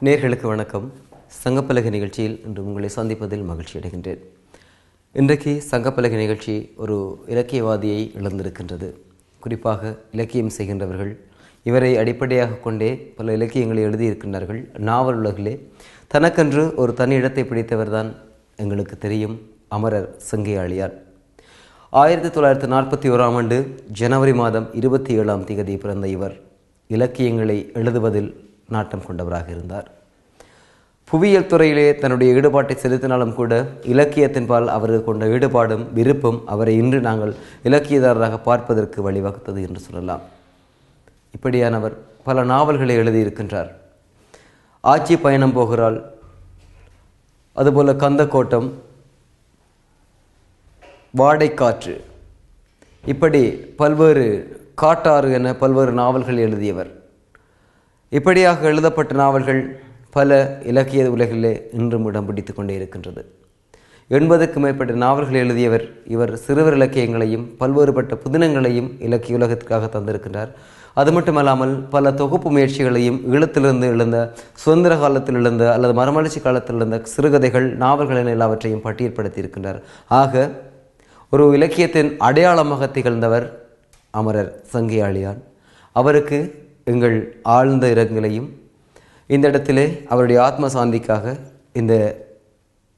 நேர்களுக்கு வணக்கம். சங்கப்பலகை நிகழ்ச்சியில் இன்று உங்களை சந்திப்பதில் மகிழ்ச்சி அடைகின்றேன். இன்றைக்கு சங்கப்பலகை நிகழ்ச்சி ஒரு இலக்கியவாதியை இழந்திருக்கின்றது. குறிப்பாக இலக்கியம் செய்கின்றவர்கள் இவரை அடிப்படையாக கொண்டே பல இலக்கியங்களை எழுதியிருக்கின்றார்கள். நாவல் உலகிலே தனக்கென்று ஒரு தனி இடத்தை பிடித்தவர்தான் எங்களுக்கு தெரியும், அமரர் சங்கியாளியார். 1941ஆம் ஆண்டு ஜனவரி மாதம் 27 பிறந்த இவர் இலக்கியங்களை எழுதுவதில் நாட்டம் கொண்டவராக இருந்தார். புவியியல் துறையிலே தன்னுடைய ஈடுபாட்டை செலுத்தினாலும் கூட இலக்கியத்தின்பால் அவருக்கு கொண்ட ஈடுபாடும் விருப்பம் அவரை இன்று நாங்கள் இலக்கியதாரராக பார்ப்பதற்கு வழிவகுத்தது என்று சொல்லலாம். இப்படியானவர் பல நாவல்களை எழுதியிருக்கின்றார். ஆட்சி பயணம் போகிறாள், அதுபோல கந்தக்கோட்டம், வாடைக்காற்று, இப்படி பல்வேறு காட்டாறு என பல்வேறு நாவல்கள் எழுதியவர். இப்படியாக எழுதப்பட்ட நாவல்கள் பல இலக்கிய உலகிலே இன்றும் இடம் பிடித்து கொண்டே இருக்கின்றது. 80க்கும் மேற்பட்ட நாவல்கள் எழுதியவர். இவர் சிறுவர் இலக்கியங்களையும் பல்வேறுபட்ட புதினங்களையும் இலக்கிய உலகத்திற்காக தந்திருக்கின்றார். அது மட்டுமல்லாமல் பல தொகுப்பு முயற்சிகளையும் ஈழத்திலிருந்து எழுந்த, சுதந்திர காலத்தில் எழுந்த அல்லது மறுமலர்ச்சி காலத்தில் எழுந்த சிறுகதைகள், நாவல்கள் என எல்லாவற்றையும் பட்டியல்படுத்தி இருக்கின்றார். ஆக ஒரு இலக்கியத்தின் அடையாளமாக திகழ்ந்தவர் அமரர் சங்கியாளியார். அவருக்கு எங்கள் ஆழ்ந்த இரங்கலையும், இந்த இடத்திலே அவருடைய ஆத்ம சாந்திக்காக இந்த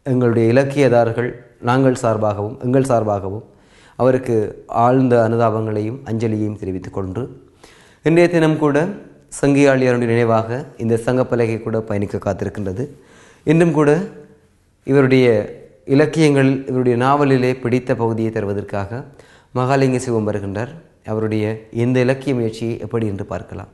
எங்களுடைய இலக்கியதாரர்கள் நாங்கள் சார்பாகவும் எங்கள் சார்பாகவும் அவருக்கு ஆழ்ந்த அனுதாபங்களையும் அஞ்சலியையும் தெரிவித்துக் கொண்டு, இன்றைய தினம் கூட சங்கியாளியாருடைய நினைவாக இந்த சங்கப்பலகை கூட பயணிக்க காத்திருக்கின்றது. இன்றும் கூட இவருடைய இலக்கியங்களில், இவருடைய நாவலிலே பிடித்த பகுதியை தருவதற்காக மகாலிங்க சிவம் வருகின்றார். அவருடைய இந்த இலக்கிய முயற்சியை எப்படி என்று பார்க்கலாம்.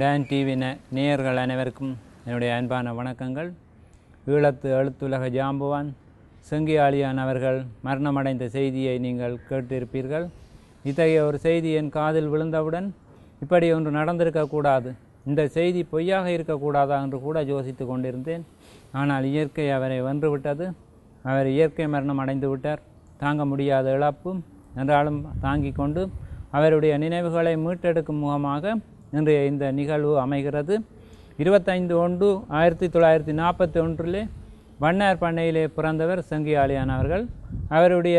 டான் டிவி நேயர்கள் அனைவருக்கும் என்னுடைய அன்பான வணக்கங்கள். ஈழத்து எழுத்துலக ஜாம்பவான் சங்கியாளியான் அவர்கள் மரணமடைந்த செய்தியை நீங்கள் கேட்டிருப்பீர்கள். இத்தகைய ஒரு செய்தி என் காதில் விழுந்தவுடன் இப்படி ஒன்று நடந்திருக்கக்கூடாது, இந்த செய்தி பொய்யாக இருக்கக்கூடாதா என்று கூட யோசித்து கொண்டிருந்தேன். ஆனால் இயற்கை அவரை வென்றுவிட்டது. அவர் இயற்கை மரணம் அடைந்து விட்டார். தாங்க முடியாத இழப்பும் என்றாலும் தாங்கிக் கொண்டு அவருடைய நினைவுகளை மீட்டெடுக்கும் முகமாக இன்றைய இந்த நிகழ்வு அமைகிறது. 25/1/1941 வண்ணார் பண்ணையிலே பிறந்தவர் சங்கியாளியான் அவர்கள். அவருடைய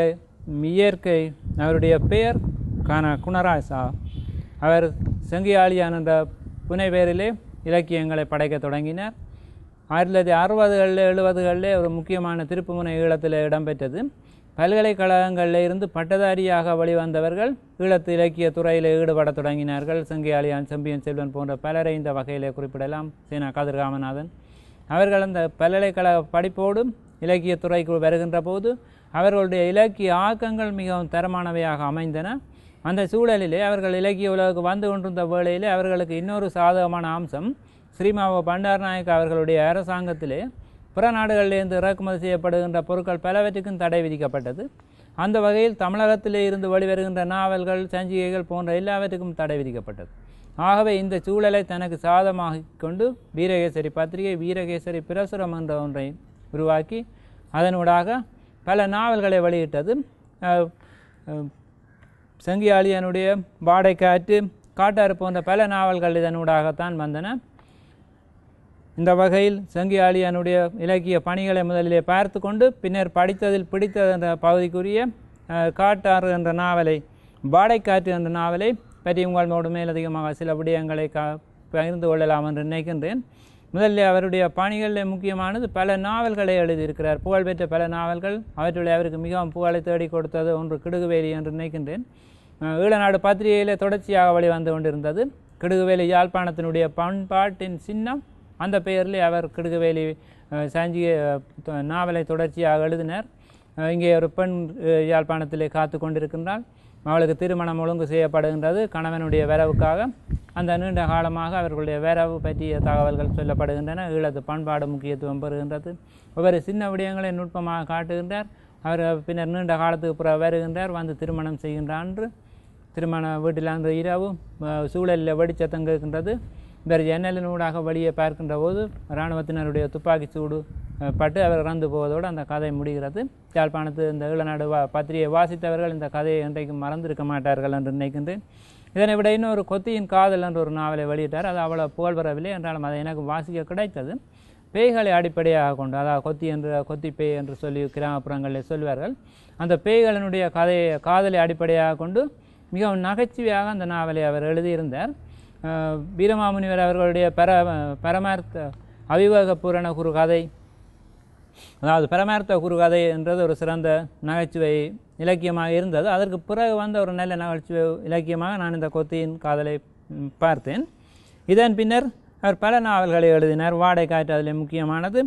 இயற்கை, அவருடைய பெயர் குணராசா. அவர் சங்கியாளியான் என்ற புனை பெயரிலே இலக்கியங்களை படைக்க தொடங்கினார். 1960களில் 70களிலே ஒரு முக்கியமான திருப்புமுனை ஈழத்தில் இடம்பெற்றது. பல்கலைக்கழகங்களில் இருந்து பட்டதாரியாக வெளிவந்தவர்கள் ஈழத்து இலக்கிய துறையில் ஈடுபட தொடங்கினார்கள். சங்கியாளியான், செம்பியன் செல்வன் போன்ற பலரை இந்த வகையிலே குறிப்பிடலாம். சேனா கதிர்காமநாதன் அவர்கள் அந்த பல்கலைக்கழக படிப்போடும் இலக்கிய துறைக்கு வருகின்ற போது அவர்களுடைய இலக்கிய ஆக்கங்கள் மிகவும் தரமானவையாக அமைந்தன. அந்த சூழலிலே அவர்கள் இலக்கிய உலகுக்கு வந்து கொண்டிருந்த வேளையிலே அவர்களுக்கு இன்னொரு சாதகமான அம்சம், ஸ்ரீமாவோ பண்டாரநாயக்க அவர்களுடைய அரசாங்கத்திலே பிற நாடுகளிலிருந்து இறக்குமதி செய்யப்படுகின்ற பொருட்கள் பலவற்றுக்கும் தடை விதிக்கப்பட்டது. அந்த வகையில் தமிழகத்திலே இருந்து வெளிவருகின்ற நாவல்கள், சஞ்சிகைகள் போன்ற எல்லாவற்றுக்கும் தடை விதிக்கப்பட்டது. ஆகவே இந்த சூழலை தனக்கு சாதமாக கொண்டு வீரகேசரி பத்திரிகை, வீரகேசரி பிரசுரம் என்ற ஒன்றை உருவாக்கி அதனூடாக பல நாவல்களை வெளியிட்டது. சங்கியாளியனுடைய வாடைக்காற்று, காட்டாறு போன்ற பல நாவல்கள் இதனூடாகத்தான் வந்தன. இந்த வகையில் சங்கியாளியனுடைய இலக்கிய பணிகளை முதலிலே பார்த்து கொண்டு பின்னர் படித்ததில் பிடித்தது என்ற பகுதிக்குரிய காட்டாறு என்ற நாவலை, வாடைக்காற்று என்ற நாவலை பற்றி உங்களோடு மேலதிகமாக சில விடயங்களை பகிர்ந்து கொள்ளலாம் என்று நினைக்கின்றேன். முதலில் அவருடைய பணிகளில் முக்கியமானது பல நாவல்களை எழுதியிருக்கிறார். புகழ்பெற்ற பல நாவல்கள். அவற்றுடைய அவருக்கு மிகவும் புகழை தேடி கொடுத்தது ஒன்று கிடுகுவேலி என்று நினைக்கின்றேன். ஈழநாடு பத்திரிகையிலே தொடர்ச்சியாக வெளிவந்து கொண்டிருந்தது. கிடுகுவேலி யாழ்ப்பாணத்தினுடைய பண்பாட்டின் சின்னம். அந்த பெயரிலே அவர் கிடுகுவேலி சஞ்சிகை நாவலை தொடர்ச்சியாக எழுதினார். இங்கே ஒரு பெண் யாழ்ப்பாணத்திலே காத்து கொண்டிருக்கின்றாள். அவளுக்கு திருமணம் ஒழுங்கு செய்யப்படுகின்றது கணவனுடைய வரவுக்காக. அந்த நீண்ட காலமாக அவர்களுடைய வரவு பற்றிய தகவல்கள் சொல்லப்படுகின்றன. ஈழத்து பண்பாடு முக்கியத்துவம் பெறுகின்றது. ஒவ்வொரு சின்ன விடயங்களை நுட்பமாக காட்டுகின்றார். அவர் பின்னர் நீண்ட காலத்துக்கு பிறகு வருகின்றார். வந்து திருமணம் செய்கின்றார். திருமண வீட்டில் அன்று இரவு சூழலில் வெடிச்சத்தம் கேட்கின்றது. இவர் ஜன்னலினூடாக வெளியே பார்க்கின்ற போது இராணுவத்தினருடைய துப்பாக்கி சூடு பட்டு அவர் இறந்து போவதோடு அந்த கதை முடிகிறது. யாழ்ப்பாணத்து இந்த ஈழநாடு பத்திரிகை வாசித்தவர்கள் இந்த கதையை இன்றைக்கு மறந்திருக்க மாட்டார்கள் என்று நினைக்கின்றேன். இதனை விட இன்னொரு கொத்தியின் காதல் என்ற ஒரு நாவலை வெளியிட்டார். அது அவ்வளோ புகழ் பெறவில்லை என்றாலும் அதை எனக்கு வாசிக்க கிடைத்தது. பேய்களை அடிப்படையாக கொண்டு, அதாவது கொத்தி பேய் என்று சொல்லி கிராமப்புறங்களில் சொல்வார்கள். அந்த பேய்களினுடைய காதலை அடிப்படையாக கொண்டு மிகவும் நகைச்சுவையாக அந்த நாவலை அவர் எழுதியிருந்தார். வீரமாமுனிவர் அவர்களுடைய பரமார்த்த அவிவேக பூரண குறுகதை, அதாவது பரமார்த்த குறுகதை என்றது ஒரு சிறந்த நகைச்சுவை இலக்கியமாக இருந்தது. அதற்கு பிறகு வந்த ஒரு நல்ல நகைச்சுவை இலக்கியமாக நான் இந்த கொத்தியின் காதலை பார்த்தேன். இதன் பின்னர் அவர் பல நாவல்களை எழுதினார். வாடை காற்று அதில் முக்கியமானது.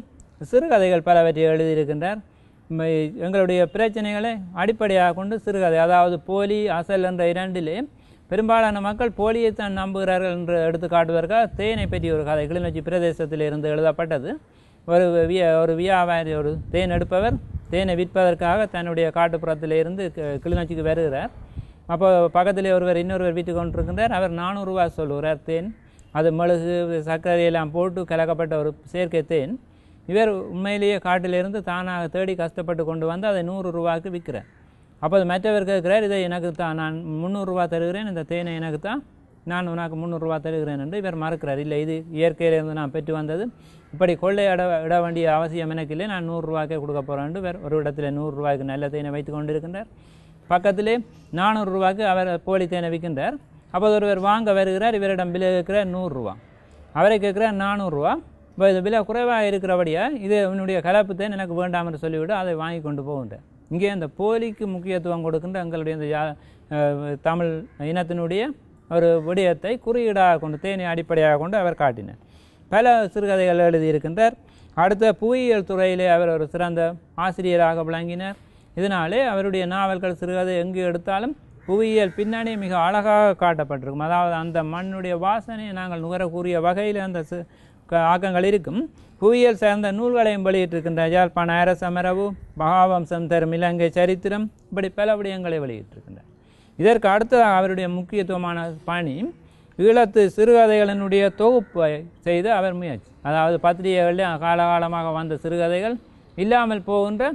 சிறுகதைகள் பலவற்றை எழுதியிருக்கின்றார். எங்களுடைய பிரச்சனைகளை அடிப்படையாக கொண்டு சிறுகதை, அதாவது போலி அசல் என்ற இரண்டிலே பெரும்பாலான மக்கள் போலியை தான் நம்புகிறார்கள் என்று எடுத்து காட்டுவதற்காக தேனை பற்றி ஒரு கதை கிளிநொச்சி பிரதேசத்தில் இருந்து எழுதப்பட்டது. ஒரு வியாபாரி, ஒரு தேன் எடுப்பவர் தேனை விற்பதற்காக தன்னுடைய காட்டுப்புறத்தில் இருந்து கிளிநொச்சிக்கு வருகிறார். அப்போ பக்கத்திலே இன்னொருவர் விற்று கொண்டிருக்கின்றார். அவர் 400 ரூபா சொல்லுகிறார் தேன். அது மெழுகு சர்க்கரையெல்லாம் போட்டு கலக்கப்பட்ட ஒரு செயற்கை தேன். இவர் உண்மையிலேயே காட்டிலிருந்து தானாக தேடி கஷ்டப்பட்டு கொண்டு வந்து அதை 100 ரூபாய்க்கு விற்கிறார். அப்போ மற்றவர் கேட்கிறார், இதை எனக்கு தான், நான் 300 ரூபா தருகிறேன், இந்த தேனை எனக்கு தான், நான் உனக்கு 300 ரூபா தருகிறேன் என்று இவர் மறுக்கிறார். இல்லை, இது இயற்கையிலிருந்து நான் பெற்று வந்தது, இப்படி கொள்ளை இட வேண்டிய அவசியம் எனக்கு இல்லை, நான் 100 ரூபாய்க்கே கொடுக்க போகிறேன் என்று ஒரு இடத்துல 100 ரூபாய்க்கு நல்ல தேனை வைத்து கொண்டிருக்கின்றார். பக்கத்திலே 400 ரூபாய்க்கு அவர் போலி தேனை விற்கின்றார். அப்போது ஒருவர் வாங்க வருகிறார். இவரிடம் விலை கேட்கிறார் 100 ரூபா, அவரை கேட்கிறார் 400 ரூபா. இப்போ இது விலை குறைவாக இருக்கிறபடியா இது என்னுடைய கலப்பு தேன் எனக்கு வேண்டாம் என்று சொல்லிவிட்டு அதை வாங்கி கொண்டு போகின்றார். இங்கே அந்த போலிக்கு முக்கியத்துவம் கொடுக்கின்ற எங்களுடைய இந்த தமிழ் இனத்தினுடைய ஒரு விடயத்தை குறியீடாக கொண்டு, தேனை அடிப்படையாக கொண்டு அவர் காட்டினார். பல சிறுகதைகள் எழுதியிருக்கின்றார். அடுத்த புவியியல் துறையிலே அவர் ஒரு சிறந்த ஆசிரியராக விளங்கினார். இதனாலே அவருடைய நாவல்கள் சிறுகதை எங்கு எடுத்தாலும் புவியியல் பின்னணி மிக அழகாக காட்டப்பட்டிருக்கும். அதாவது அந்த மண்ணுடைய வாசனையை நாங்கள் நுகரக்கூடிய வகையில் அந்த ஆக்கங்கள் இருக்கும். புவியியல் சார்ந்த நூல்களையும் வெளியிட்டிருக்கின்ற யாழ்ப்பாண அரசமரபு, மகாவம்சம் தரும் இலங்கை சரித்திரம், இப்படி பல விடயங்களை வெளியிட்டிருக்கின்றார். இதற்கு அடுத்ததாக அவருடைய முக்கியத்துவமான பணி ஈழத்து சிறுகதைகளினுடைய தொகுப்பை செய்து அவர் முயற்சி. அதாவது பத்திரிகைகளில் காலகாலமாக வந்த சிறுகதைகள் இல்லாமல் போகின்ற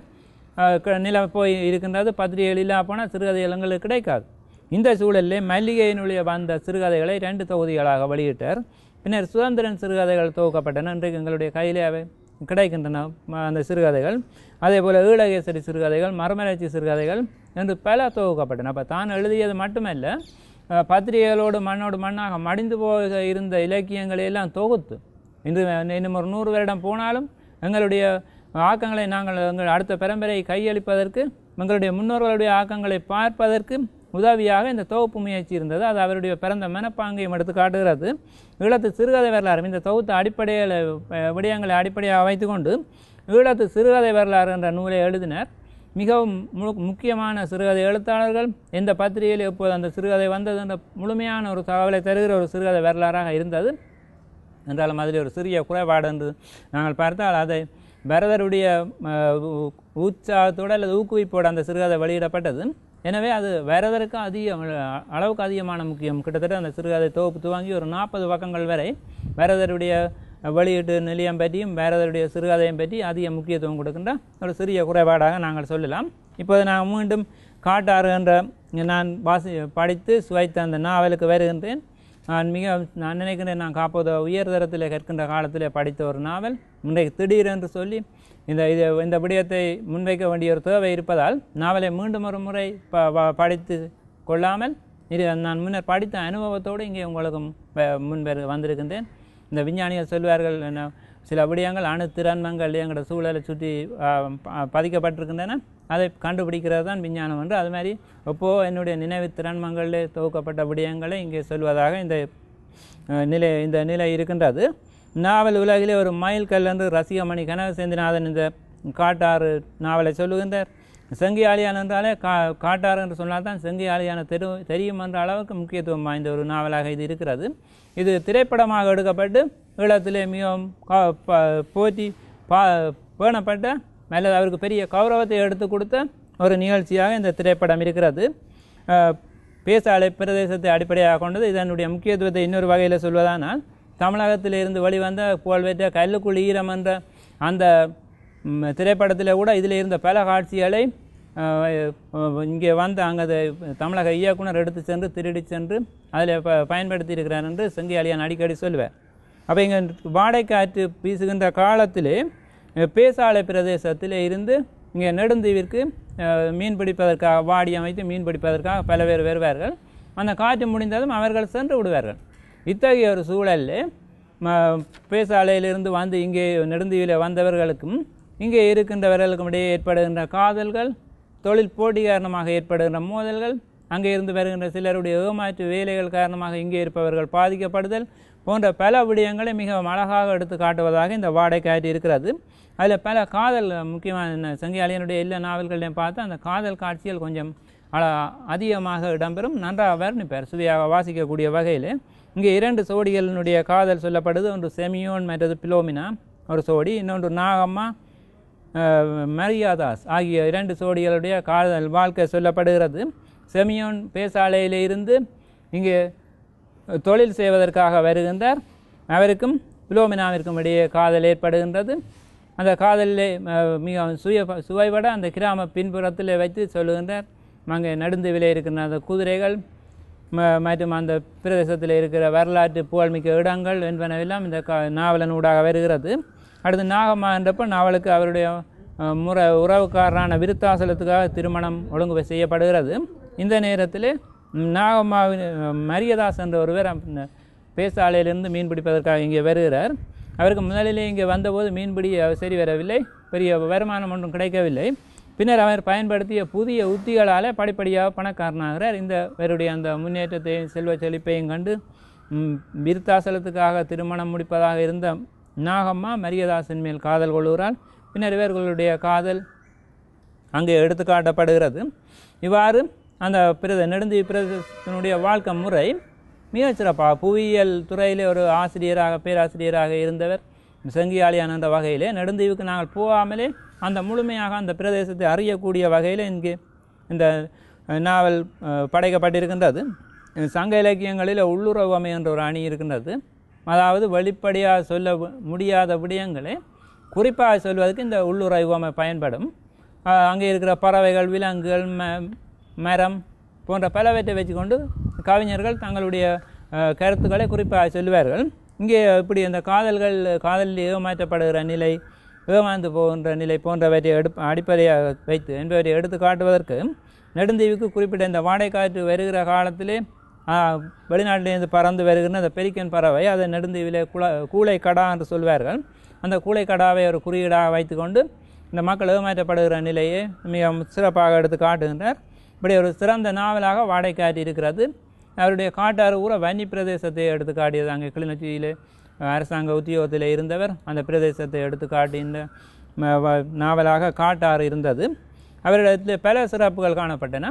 நிலை போய் இருக்கின்றது. பத்திரிகைகள் இல்லாமல் போனால் சிறுகதைகள் எங்களுக்கு கிடைக்காது. இந்த சூழலிலே மல்லிகையினுடைய வந்த சிறுகதைகளை 2 தொகுதிகளாக வெளியிட்டார். பின்னர் சுதந்திரன் சிறுகதைகள் தொகுக்கப்பட்டன. இன்றைக்கு எங்களுடைய கையிலே அவை கிடைக்கின்றன அந்த சிறுகதைகள். அதே போல் ஈழகேசரி சிறுகதைகள், மரமலர்ச்சி சிறுகதைகள் என்று பல தொகுக்கப்பட்டன. அப்போ தான் எழுதியது மட்டுமல்ல, பத்திரிகைகளோடு மண்ணோடு மண்ணாக மடிந்து போக இருந்த இலக்கியங்களை எல்லாம் தொகுத்து இன்னும் ஒரு 100 வருடம் போனாலும் எங்களுடைய ஆக்கங்களை எங்கள் அடுத்த பரம்பரை கையளிப்பதற்கு, எங்களுடைய முன்னோர்களுடைய ஆக்கங்களை பார்ப்பதற்கு உதவியாக இந்த தொகுப்பு முயற்சி இருந்தது. அது அவருடைய பிறந்த மனப்பாங்கையும் எடுத்து காட்டுகிறது. ஈழத்து சிறுகதை வரலாறு இந்த தொகுத்து அடிப்படையில் விடயங்களை அடிப்படையாக வைத்துக்கொண்டு ஈழத்து சிறுகதை வரலாறு என்ற நூலை எழுதினர். மிகவும் முக்கியமான சிறுகதை எழுத்தாளர்கள் எந்த பத்திரிகையில் எப்போது அந்த சிறுகதை வந்தது என்ற முழுமையான ஒரு தகவலை தருகிற ஒரு சிறுகதை வரலாறாக இருந்தது. என்றாலும் அதில் ஒரு சிறிய குறைபாடு என்று நாங்கள் பார்த்தால், அதை பரதருடைய உற்சாகத்தோடு அல்லது ஊக்குவிப்போடு அந்த சிறுகதை வெளியிடப்பட்டது. எனவே அது வரதற்கு அளவுக்கு அதிகமான முக்கியம். கிட்டத்தட்ட அந்த சிறுகதை தொகுப்பு துவங்கி ஒரு 40 பக்கங்கள் வரை வரதருடைய வெளியீட்டு நிலையம் பற்றியும் வரதருடைய சிறுகதையும் பற்றி அதிக முக்கியத்துவம் கொடுக்கின்ற ஒரு சிறிய குறைபாடாக நாங்கள் சொல்லலாம். இப்போது நான் மீண்டும் காட்டாறு என்ற நான் படித்து சுவைத்த அந்த நாவலுக்கு வருகின்றேன். நான் நினைக்கின்றேன், நான் காப்போது உயர்தரத்தில் கற்கின்ற காலத்தில் படித்த ஒரு நாவல் இன்றைக்கு திடீரென்று சொல்லி இந்த விடயத்தை முன்வைக்க வேண்டிய ஒரு தேவை இருப்பதால் நாவலை மீண்டும் ஒரு முறை படித்து கொள்ளாமல் நான் முன்னர் படித்த அனுபவத்தோடு இங்கே உங்களுக்கு வந்திருக்கின்றேன். இந்த விஞ்ஞானிகள் சொல்வார்கள், சில விடயங்கள் அணுத்திறன்மங்கள் எங்களோட சூழலை சுற்றி பதிக்கப்பட்டிருக்கின்றன, அதை கண்டுபிடிக்கிறது தான் விஞ்ஞானம் என்று. அது மாதிரி எப்போது என்னுடைய நினைவு திறன்மங்களிலே தொகுக்கப்பட்ட விடயங்களை இங்கே சொல்வதாக இந்த நிலை இருக்கின்றது. நாவல் உலகிலே ஒரு மைல் கல் என்று ரசிகமணி கனகசேந்திரநாதன் இந்த காட்டாறு நாவலை சொல்லுகின்றார். செங்கி ஆலியான் என்றாலே காட்டாறு என்று சொன்னால் தான் செங்கி ஆலியான தெரியும் என்ற அளவுக்கு முக்கியத்துவம் வாய்ந்த ஒரு நாவலாக இது இருக்கிறது. இது திரைப்படமாக எடுக்கப்பட்டு ஈழத்திலே மிகவும் போற்றி பேணப்பட்ட அல்லது அவருக்கு பெரிய கௌரவத்தை எடுத்து கொடுத்த ஒரு நிகழ்ச்சியாக இந்த திரைப்படம் இருக்கிறது. பேசாலை பிரதேசத்தை அடிப்படையாக கொண்டது. இதனுடைய முக்கியத்துவத்தை இன்னொரு வகையில் சொல்வதானால், தமிழகத்திலிருந்து வெளிவந்த புகழ்பெற்ற கல்லுக்குள் ஈரம் என்ற அந்த திரைப்படத்தில் கூட இதில் இருந்த பல காட்சிகளை இங்கே வந்து அங்கே தமிழக இயக்குனர் எடுத்து சென்று திருடி சென்று அதில் பயன்படுத்தி இருக்கிறார் என்று செங்கியாளியான் அடிக்கடி சொல்லுவார். அப்போ இங்கே வாடைக்காற்று வீசுகின்ற காலத்திலே பேசாலை பிரதேசத்தில் இருந்து இங்கே நெடுந்தீவிற்கு மீன் பிடிப்பதற்காக வாடி அமைத்து மீன் பிடிப்பதற்காக பல பேர் வருவார்கள். அந்த காற்று முடிந்ததும் அவர்கள் சென்று விடுவார்கள். இத்தகைய ஒரு சூழலில் பேசாலையிலிருந்து வந்து இங்கே நெடுந்தீவில் வந்தவர்களுக்கும் இங்கே இருக்கின்றவர்களுக்கும் இடையே ஏற்படுகின்ற காதல்கள், தொழில் போட்டி காரணமாக ஏற்படுகின்ற மோதல்கள், அங்கே இருந்து வருகின்ற சிலருடைய ஏமாற்று வேலைகள் காரணமாக இங்கே இருப்பவர்கள் பாதிக்கப்படுதல் போன்ற பல விடயங்களை மிகவும் அழகாக எடுத்து காட்டுவதாக இந்த வாடைக்காற்று இருக்கிறது. அதில் பல காதல், முக்கியமான செங்கியாளியனுடைய எல்லா நாவல்களையும் பார்த்து அந்த காதல் காட்சிகள் கொஞ்சம் அதிகமாக இடம்பெறும். நன்றாக வர்ணிப்பார் சுவையாக வாசிக்கக்கூடிய வகையில். இங்கே 2 சோடிகளினுடைய காதல் சொல்லப்படுது. ஒன்று செமியோன், மற்றது பிலோமினா ஒரு சோடி, இன்னொன்று நாகம்மா, மரியாதாஸ் ஆகிய 2 சோடிகளுடைய காதல் வாழ்க்கை சொல்லப்படுகிறது. செமியோன் பேசாலையில் இருந்து இங்கே தொழில் செய்வதற்காக வருகின்றார். அவருக்கும் பிலோமினாவிற்கும் இடையே காதல் ஏற்படுகின்றது. அந்த காதலிலே மிக சுவைபட அந்த கிராம பின்புறத்தில் வைத்து சொல்லுகின்றார். அங்கே நடுந்தீவிலே இருக்கின்ற அந்த குதிரைகள் மற்றும் அந்த பிரதேசத்தில் இருக்கிற வரலாற்று புகழ்மிக்க இடங்கள் என்பனவெல்லாம் இந்த நாவலனூடாக வருகிறது. அடுத்து நாகம்மா என்றப்போ நாவலுக்கு அவருடைய உறவுக்காரரான விருத்தாசலத்துக்காக திருமணம் ஒழுங்கு செய்யப்படுகிறது. இந்த நேரத்தில் நாகம்மாவின் மரியதாஸ் என்ற ஒருவர் பேசாலையிலிருந்து மீன் பிடிப்பதற்காக இங்கே வருகிறார். அவருக்கு முதலிலே இங்கே வந்தபோது மீன்பிடி சரி வரவில்லை, பெரிய வருமானம் ஒன்றும் கிடைக்கவில்லை. பின்னர் அவர் பயன்படுத்திய புதிய உத்திகளால் படிப்படியாக பணக்காரனாகிறார். இந்த அவருடைய அந்த முன்னேற்றத்தையும் செல்வ செழிப்பையும் கண்டு விருத்தாசலத்துக்காக திருமணம் முடிப்பதாக இருந்த நாகம்மா மரியதாசின் மேல் காதல் கொள்கிறார். பின்னர் இவர்களுடைய காதல் அங்கே எடுத்துக்காட்டப்படுகிறது. இவ்வாறு அந்த நெடுந்தீவு பிரதேசத்தினுடைய வாழ்க்கை முறை மிகச்சிறப்பாக புவியியல் துறையிலே ஒரு பேராசிரியராக இருந்தவர் செங்கியாளியான் என்ற வகையிலே நெடுந்தீவுக்கு நாங்கள் போகாமலே அந்த முழுமையாக அந்த பிரதேசத்தை அறியக்கூடிய வகையில் இங்கே இந்த நாவல் படைக்கப்பட்டிருக்கின்றது. சங்க இலக்கியங்களில் உள்ளுறவு அமை என்ற ஒரு அணி இருக்கின்றது. அதாவது வெளிப்படையாக சொல்ல முடியாத விடயங்களை குறிப்பாக சொல்வதற்கு இந்த உள்ளுறவு அமை பயன்படும். அங்கே இருக்கிற பறவைகள், விலங்குகள், மரம் போன்ற பலவற்றை வச்சுக்கொண்டு கவிஞர்கள் தங்களுடைய கருத்துக்களை குறிப்பாக சொல்லுவார்கள். இங்கே இப்படி அந்த காதலில் ஏமாற்றப்படுகிற நிலை, ஏமாந்து போகின்ற நிலை போன்றவற்றை அடிப்படையாக வைத்து என்பவற்றை எடுத்து காட்டுவதற்கு நெடுந்தீவுக்கு குறிப்பிட்ட இந்த வாடைக்காற்று வருகிற காலத்திலே வெளிநாட்டிலிருந்து பறந்து வருகிற அந்த பெரிக்கன் பறவை, அதை நெடுந்தீவிலே கூளை கடா என்று சொல்வார்கள். அந்த கூளை கடாவை ஒரு குறியீடாக வைத்துக்கொண்டு இந்த மக்கள் ஏமாற்றப்படுகிற நிலையை மிக சிறப்பாக எடுத்து காட்டுகின்றார். இப்படி ஒரு சிறந்த நாவலாக வாடைக்காற்று இருக்கிறது. அவருடைய காட்டாறு ஊர வன்னி பிரதேசத்தை எடுத்து காட்டியது. அங்கே கிளிநொச்சியிலே அரசாங்க உத்தியோகத்தில் இருந்தவர் அந்த பிரதேசத்தை எடுத்து காட்டின நாவலாக காட்டாறு இருந்தது. அவரிடத்தில் பல சிறப்புகள் காணப்பட்டன.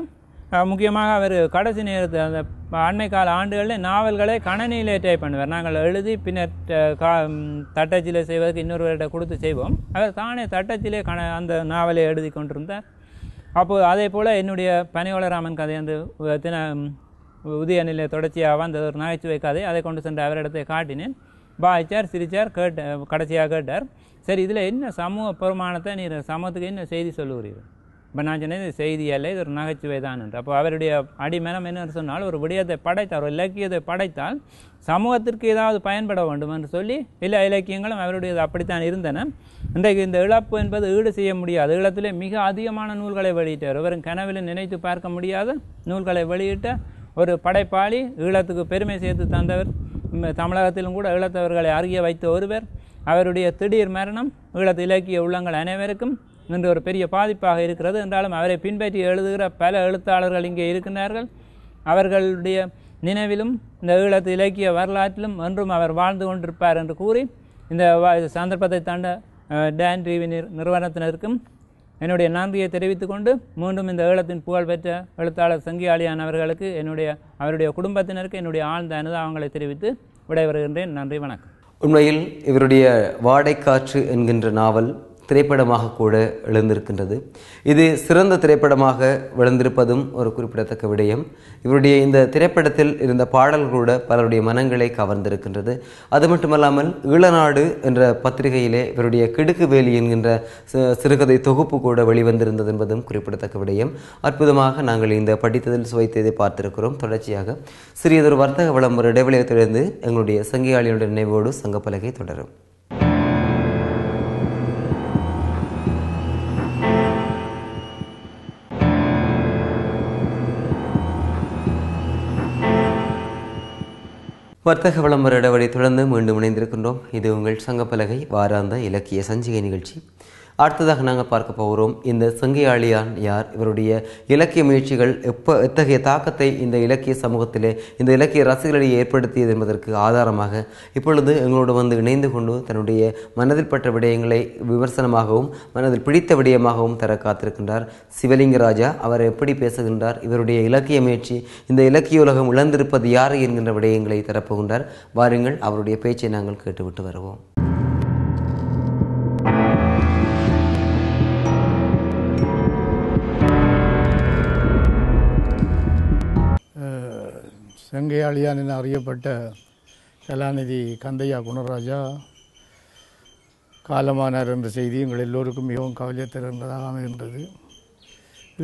முக்கியமாக அவர் கடைசி நேரத்தில் அந்த அண்மை கால ஆண்டுகளில் நாவல்களை கணனியிலே டைப் பண்ணுவார். நாங்கள் எழுதி பின்னர் தட்டச்சிலே செய்வதற்கு இன்னொருவர்கிட்ட கொடுத்து செய்வோம். அவர் தானே தட்டச்சிலே அந்த நாவலை எழுதி கொண்டிருந்தார். அப்போது அதே போல் என்னுடைய பனையோளராமன் கதை அந்த உதயநிலை தொடர்ச்சியாக வந்த ஒரு நகைச்சுவை கதை, அதை கொண்டு சென்று அவரிடத்தை காட்டினேன். பாய்ச்சார், சிரிச்சார், கடைசியாக கேட்டார், சரி இதில் என்ன சமூக பெருமானத்தை நீ சமூகத்துக்கு என்ன செய்தி சொல்லுகிறீர்கள்? இப்போ நான் சொன்னேன் இது செய்தி அல்ல, இது ஒரு நகைச்சுவை தான் என்று. அப்போ அவருடைய அடிமனம் என்னென்னு சொன்னால் ஒரு விடயத்தை படைத்தார், ஒரு இலக்கியத்தை படைத்தால் சமூகத்திற்கு ஏதாவது பயன்பட வேண்டும் என்று சொல்லி எல்லா இலக்கியங்களும் அவருடையது அப்படித்தான் இருந்தன. இன்றைக்கு இந்த இழப்பு என்பது ஈடு செய்ய முடியாது. ஈழத்திலே மிக அதிகமான நூல்களை வெளியிட்டார். வெறும் கனவில் நினைத்து பார்க்க முடியாத நூல்களை வெளியிட்ட ஒரு படைப்பாளி, ஈழத்துக்கு பெருமை சேர்த்து தந்தவர், தமிழகத்திலும் கூட ஈழத்தவர்களை அறிய வைத்த ஒருவர். அவருடைய திடீர் மரணம் ஈழத்து இலக்கிய உள்ளங்கள் அனைவருக்கும் இன்று ஒரு பெரிய பாதிப்பாக இருக்கிறது. என்றாலும் அவரை பின்பற்றி எழுதுகிற பல எழுத்தாளர்கள் இங்கே இருக்கின்றார்கள். அவர்களுடைய நினைவிலும் இந்த ஈழத்து இலக்கிய வரலாற்றிலும் என்றும் அவர் வாழ்ந்து கொண்டிருப்பார் என்று கூறி இந்த சந்தர்ப்பத்தை தந்த டான் டிவி நிறுவனத்தினருக்கும் என்னுடைய நன்றியை தெரிவித்துக் கொண்டு மீண்டும் இந்த ஈழத்தின் புகழ்பெற்ற எழுத்தாளர் செங்கியாளியான் அவர்களுக்கு அவருடைய குடும்பத்தினருக்கு என்னுடைய ஆழ்ந்த அனுதாபங்களை தெரிவித்து விடைபெறுகின்றேன். நன்றி, வணக்கம். உண்மையில் இவருடைய வாடைக்காற்று என்கின்ற நாவல் திரைப்படமாக கூட எழுந்திருக்கின்றது. இது சிறந்த திரைப்படமாக விளைந்திருப்பதும் ஒரு குறிப்பிடத்தக்க விடயம். இவருடைய இந்த திரைப்படத்தில் இருந்த பாடல்கள் கூட பலருடைய மனங்களை கவர்ந்திருக்கின்றது. அது மட்டுமல்லாமல் ஈழநாடு என்ற பத்திரிகையிலே இவருடைய கிடுக்கு வேலி என்கின்ற சிறுகதை தொகுப்பு கூட வெளிவந்திருந்தது என்பதும் குறிப்பிடத்தக்க விடயம். அற்புதமாக நாங்கள் இந்த படித்ததில் சுவைத்ததை பார்த்திருக்கிறோம். தொடர்ச்சியாக சிறியதொரு வர்த்தக விளம்பர இடைவெளியை தொடர்ந்து எங்களுடைய சங்கியாளியுடைய நினைவோடு சங்கப்பலகை தொடரும். வர்த்தக விளம்பர இடைவெளி தொடர்ந்து மீண்டும் இணைந்திருக்கின்றோம். இது உங்கள் சங்கப்பலகை வாராந்த இலக்கிய சஞ்சிகை நிகழ்ச்சி. அடுத்ததாக நாங்கள் பார்க்க போகிறோம், இந்த சங்கியாளியான் யார், இவருடைய இலக்கிய முயற்சிகள் எத்தகைய தாக்கத்தை இந்த இலக்கிய சமூகத்திலே இந்த இலக்கிய ரசிகர்களிடையே ஏற்படுத்தியது என்பதற்கு ஆதாரமாக இப்பொழுது எங்களோடு வந்து இணைந்து கொண்டு தன்னுடைய மனதில் பட்ட விடயங்களை விமர்சனமாகவும் மனதில் பிடித்த விடயமாகவும் தர காத்திருக்கின்றார் சிவலிங்க ராஜா. அவர் எப்படி பேசுகின்றார், இவருடைய இலக்கிய முயற்சி இந்த இலக்கிய உலகம் இழந்திருப்பது யார் என்கின்ற விடயங்களை தரப்போகின்றார். வாருங்கள் அவருடைய பேச்சை நாங்கள் கேட்டுவிட்டு வருவோம். சங்கையாளியான் என அறியப்பட்ட கலாநிதி கந்தையா குணராஜா காலமானார் என்ற செய்தி எங்கள் எல்லோருக்கும் மிகவும் கவலை தருகின்றதாக அமைகின்றது.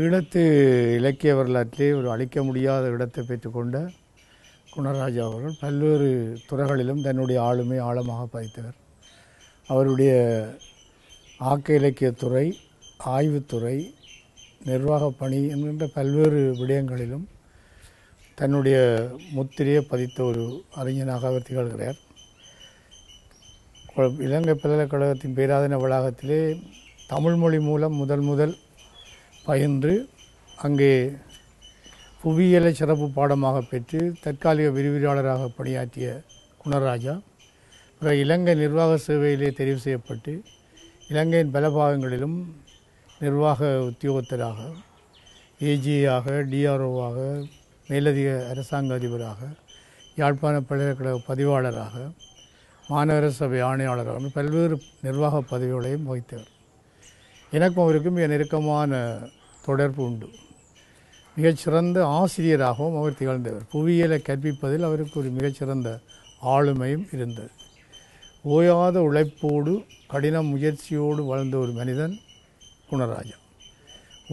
ஈழத்து இலக்கிய வரலாற்றிலே ஒரு அழிக்க முடியாத இடத்தை பெற்றுக்கொண்ட குணராஜா அவர்கள் பல்வேறு துறைகளிலும் தன்னுடைய ஆளுமை ஆழமாக பதித்தவர். அவருடைய ஆக்க இலக்கியத்துறை, ஆய்வுத்துறை, நிர்வாக பணி என்கின்ற பல்வேறு விடயங்களிலும் தன்னுடைய முத்திரையை பதித்த ஒரு அறிஞனாக அவர் திகழ்கிறார். இலங்கை பல்கலைக்கழகத்தின் பேராதன வளாகத்திலே தமிழ் மொழி மூலம் முதல் பயின்று அங்கே புவியியலை சிறப்பு பாடமாக பெற்று தற்காலிக விரிவுரையாளராக பணியாற்றிய குணராஜா பிறகு இலங்கை நிர்வாக சேவையிலே தெரிவு செய்யப்பட்டு இலங்கையின் பல பாகங்களிலும் நிர்வாக உத்தியோகத்தராக, ஏஜியாக, டிஆர்ஓவாக, மேலதிக அரசாங்க அதிபராக, யாழ்ப்பாண பல்கலைக்கழக பதிவாளராக, மாநகர சபை ஆணையாளராக பல்வேறு நிர்வாக பதவிகளையும் வகித்தவர். எனக்கும் அவருக்கும் மிக நெருக்கமான தொடர்பு உண்டு. மிகச்சிறந்த ஆசிரியராகவும் அவர் திகழ்ந்தவர். புவியியலை கற்பிப்பதில் அவருக்கு ஒரு மிகச்சிறந்த ஆளுமையும் இருந்தது. ஓயாத உழைப்போடு கடின முயற்சியோடு வாழ்ந்த ஒரு மனிதன் குணராஜா.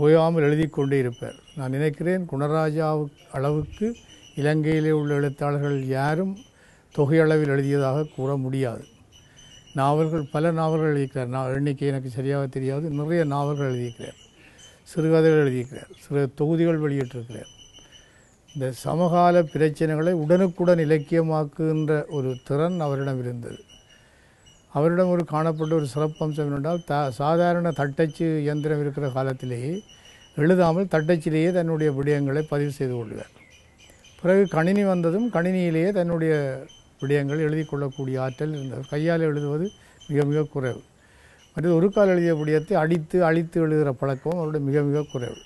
ஓயாமல் எழுதி கொண்டே இருப்பார். நான் நினைக்கிறேன் குணராஜா அளவுக்கு இலங்கையிலே உள்ள எழுத்தாளர்கள் யாரும் தொகையளவில் எழுதியதாக கூற முடியாது. நாவல்கள், பல நாவல்கள் எழுதியிருக்கிறார். எண்ணிக்கை எனக்கு சரியாக தெரியாது. நிறைய நாவல்கள் எழுதியிருக்கிறார், சிறுகதைகள் எழுதியிருக்கிறார், சிறு தொகுதிகள் வெளியிட்டிருக்கிறார். இந்த சமகால பிரச்சனைகளை உடனுக்குடன் இலக்கியமாக்குகின்ற ஒரு திறன் அவரிடம் இருந்தது. அவரிடம் ஒரு காணப்பட்ட ஒரு சிறப்பம்சம் என்னென்றால், சாதாரண தட்டச்சு இயந்திரம் இருக்கிற காலத்திலேயே எழுதாமல் தட்டச்சிலேயே தன்னுடைய விடயங்களை பதிவு செய்து கொள்வார். பிறகு கணினி வந்ததும் கணினியிலேயே தன்னுடைய விடயங்கள் எழுதி கொள்ளக்கூடிய ஆற்றல் இருந்தது. கையால் எழுதுவது மிக மிக குறைவு. மற்றது ஒரு கால் எழுதிய விடயத்தை அழித்து எழுதுகிற பழக்கம் அவருடைய மிக மிக குறைவு.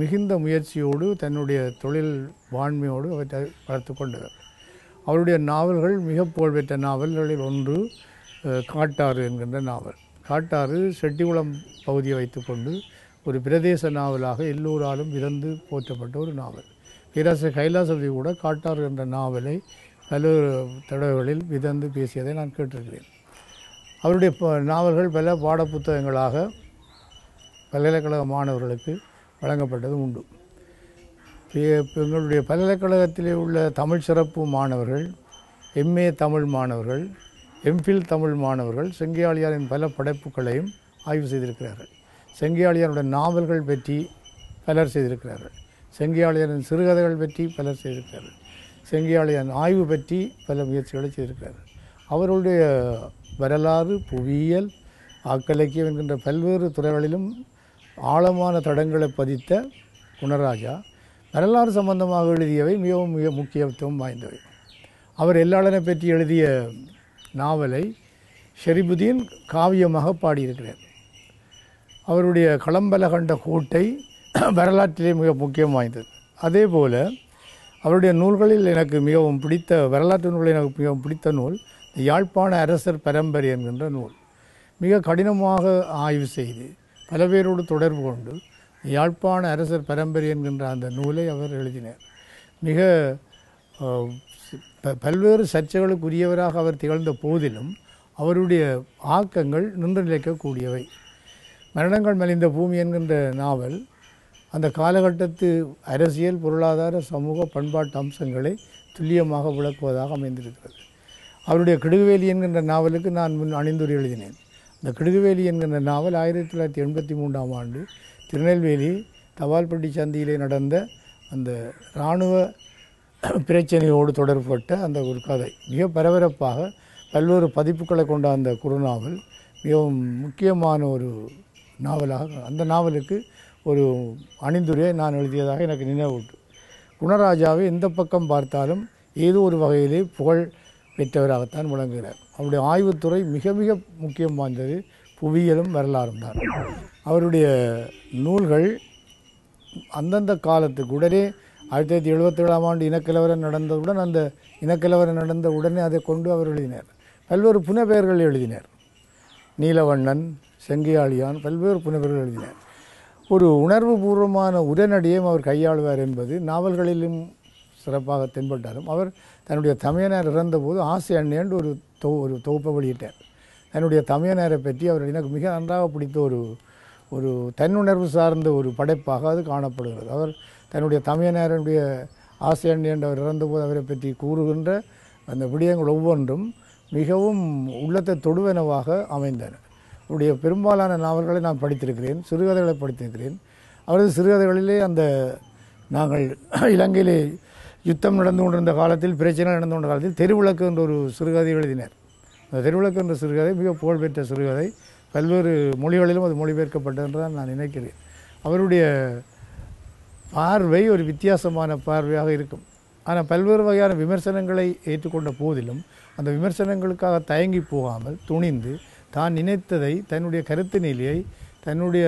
மிகுந்த முயற்சியோடு தன்னுடைய தொழில் வாண்மையோடு அவற்றை வளர்த்து கொண்டவர். அவருடைய நாவல்கள் மிக புகழ்பெற்ற நாவல்களில் ஒன்று காட்டாறு என்கின்ற நாவல். காட்டாறு செட்டிகுளம் பகுதியை வைத்துக்கொண்டு ஒரு பிரதேச நாவலாக எல்லோராலும் விதந்து போற்றப்பட்ட ஒரு நாவல். பேராசிரியர் கைலாசபதி கூட காட்டாறு என்ற நாவலை பல்வேறு தடவைகளில் விதந்து பேசியதை நான் கேட்டிருக்கிறேன். அவருடைய நாவல்கள் பல பாடப்புத்தகங்களாக பல்கலைக்கழக மாணவர்களுக்கு வழங்கப்பட்டதும் உண்டு. எங்களுடைய பல்கலைக்கழகத்திலே உள்ள தமிழ் சிறப்பு மாணவர்கள், எம்ஏ தமிழ் மாணவர்கள், எம்ஃபில் தமிழ் மாணவர்கள் செங்கியாளியாரின் பல படைப்புகளையும் ஆய்வு செய்திருக்கிறார்கள். செங்கியாளியாருடைய நாவல்கள் பற்றி பலர் செய்திருக்கிறார்கள். செங்கியாளியாரின் சிறுகதைகள் பற்றி பலர் செய்திருக்கிறார்கள். செங்கியாளியாரின் ஆய்வு பற்றி பல முயற்சிகளை செய்திருக்கிறார்கள். அவருடைய வரலாறு, புவியியல், ஆக்கலக்கியம் என்கின்ற பல்வேறு துறைகளிலும் ஆழமான தடங்களை பதித்த குணராஜா வரலாறு சம்பந்தமாக எழுதியவை மிகவும் மிக முக்கியத்துவம் வாய்ந்தவை. அவர் எல்லாளனை பற்றி எழுதிய நாவலை ஷெரிபுதீன் காவியமாக பாடியிருக்கிறார். அவருடைய களம்பல கண்ட கோட்டை வரலாற்றிலே மிக முக்கியம் வாய்ந்தது. அதே போல் அவருடைய நூல்களில் எனக்கு மிகவும் பிடித்த வரலாற்று நூல்களில் எனக்கு மிகவும் பிடித்த நூல் யாழ்ப்பாண அரசர் பரம்பரை என்கின்ற நூல். மிக கடினமாக ஆய்வு செய்து பல பேரோடு தொடர்பு கொண்டு யாழ்ப்பாண அரசர் பரம்பரை என்கின்ற அந்த நூலை அவர் எழுதினார். மிக பல்வேறு சர்ச்சைகளுக்குரியவராக அவர் திகழ்ந்த போதிலும் அவருடைய ஆக்கங்கள் நின்று நிலைக்கக்கூடியவை. மரணங்கள் மலிந்த பூமி என்கின்ற நாவல் அந்த காலகட்டத்து அரசியல், பொருளாதார, சமூக, பண்பாட்டு அம்சங்களை துல்லியமாக விளக்குவதாக அமைந்திருக்கிறது. அவருடைய கிடுகுவேலி என்கின்ற நாவலுக்கு நான் முன் அணிந்துரை எழுதினேன். இந்த கிடுகுவேலி என்கின்ற நாவல் 1983ஆம் ஆண்டு திருநெல்வேலி தபால்பட்டி சந்தியிலே நடந்த அந்த இராணுவ பிரச்சனையோடு தொடர்பட்ட அந்த ஒரு கதை. மிக பரபரப்பாக பல்வேறு பதிப்புகளை கொண்ட அந்த குறுநாவல் மிகவும் முக்கியமான ஒரு நாவலாக, அந்த நாவலுக்கு ஒரு அணிந்துரையை நான் எழுதியதாக எனக்கு நினைவூட்டு. குணராஜாவை எந்த பக்கம் பார்த்தாலும் ஏதோ ஒரு வகையிலே புகழ் பெற்றவராகத்தான் விளங்குகிறார். அவருடைய ஆய்வுத்துறை மிக மிக முக்கியம் வாய்ந்தது புவியியலும் வரலாறும் தான். அவருடைய நூல்கள் அந்தந்த காலத்துக்கு உடனே 1977ஆம் ஆண்டு இனக்கலவரம் நடந்தவுடன் அந்த இனக்கலவரம் நடந்த உடனே அதை கொண்டு அவர் எழுதினார். பல்வேறு புனைப்பெயர்கள் எழுதினார். நீலவண்ணன், செங்கியாழியான், பல்வேறு புனைப்பெயர்கள் எழுதினார். ஒரு உணர்வு பூர்வமான உரைநடையும் அவர் கையாளுவார் என்பது நாவல்களிலும் சிறப்பாக தென்பட்டாலும், அவர் தன்னுடைய தமையனார் இறந்தபோது ஆசை அண்ணேண்டு ஒரு தொகுப்பை வெளியிட்டார். தன்னுடைய தமையனாரை பற்றி அவர் எனக்கு மிக நன்றாக பிடித்த ஒரு தன்னுணர்வு சார்ந்த ஒரு படைப்பாக அது காணப்படுகிறது. அவர் தன்னுடைய தமையனாருடைய ஆசை அண்ணேண்டு அவர் இறந்தபோது அவரை பற்றி கூறுகின்ற அந்த விடயங்கள் ஒவ்வொன்றும் மிகவும் உள்ளத்தை தொடுவனவாக அமைந்தன. அவருடைய பெரும்பாலான நாவல்களை நான் படித்திருக்கிறேன், சிறுகதைகளை படித்திருக்கிறேன். அவரது சிறுகதைகளிலே அந்த நாங்கள் இலங்கையிலே யுத்தம் நடந்து கொண்டிருந்த காலத்தில், பிரச்சனை நடந்து கொண்ட காலத்தில் தெருவிளக்கு என்ற ஒரு சிறுகதை எழுதினார். அந்த தெருவிளக்கு என்ற சிறுகதை மிக புகழ்பெற்ற சிறுகதை. பல்வேறு மொழிகளிலும் அது மொழிபெயர்க்கப்பட்டது என்று நான் நினைக்கிறேன். அவருடைய பார்வை ஒரு வித்தியாசமான பார்வையாக இருக்கும். ஆனால் பல்வேறு வகையான விமர்சனங்களை ஏற்றுக்கொண்ட போதிலும் அந்த விமர்சனங்களுக்காக தயங்கி போகாமல் துணிந்து தான் நினைத்ததை, தன்னுடைய கருத்து நிலையை, தன்னுடைய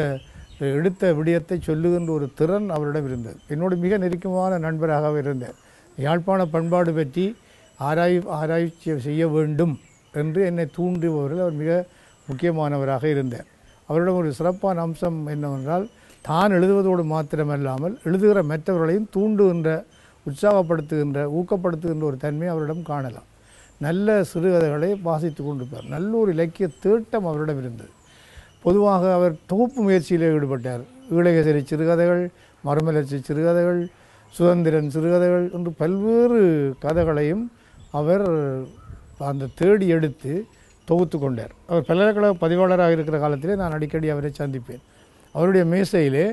எடுத்த விடயத்தை சொல்லுகின்ற ஒரு திறன் அவரிடம் இருந்தது. என்னோடு மிக நெருக்கமான நண்பராக இருந்தார். யாழ்ப்பாண பண்பாடு பற்றி ஆராய்ச்சி செய்ய வேண்டும் என்று என்னை தூண்டுபவர்கள் அவர் மிக முக்கியமானவராக இருந்தார். அவரிடம் ஒரு சிறப்பான அம்சம் என்னவென்றால், தான் எழுதுவதோடு மாத்திரமல்லாமல் எழுதுகிற மற்றவர்களையும் தூண்டுகின்ற, உற்சாகப்படுத்துகின்ற, ஊக்கப்படுத்துகின்ற ஒரு தன்மை அவரிடம் காணலாம். நல்ல சிறுகதைகளை வாசித்து கொண்டிருப்பார். நல்ல ஒரு இலக்கிய தேட்டம் அவரிடம் இருந்தது. பொதுவாக அவர் தொகுப்பு முயற்சியில் ஈடுபட்டார். ஈழகேசரி சிறுகதைகள், மறுமலர்ச்சி சிறுகதைகள், சுதந்திரன் சிறுகதைகள் என்று பல்வேறு கதைகளையும் அவர் அந்த தேடி எடுத்து தொகுத்து கொண்டார். அவர் பல்கலைக்கழக பதிவாளராக இருக்கிற காலத்திலே நான் அடிக்கடி அவரை சந்திப்பேன். அவருடைய மேசையிலே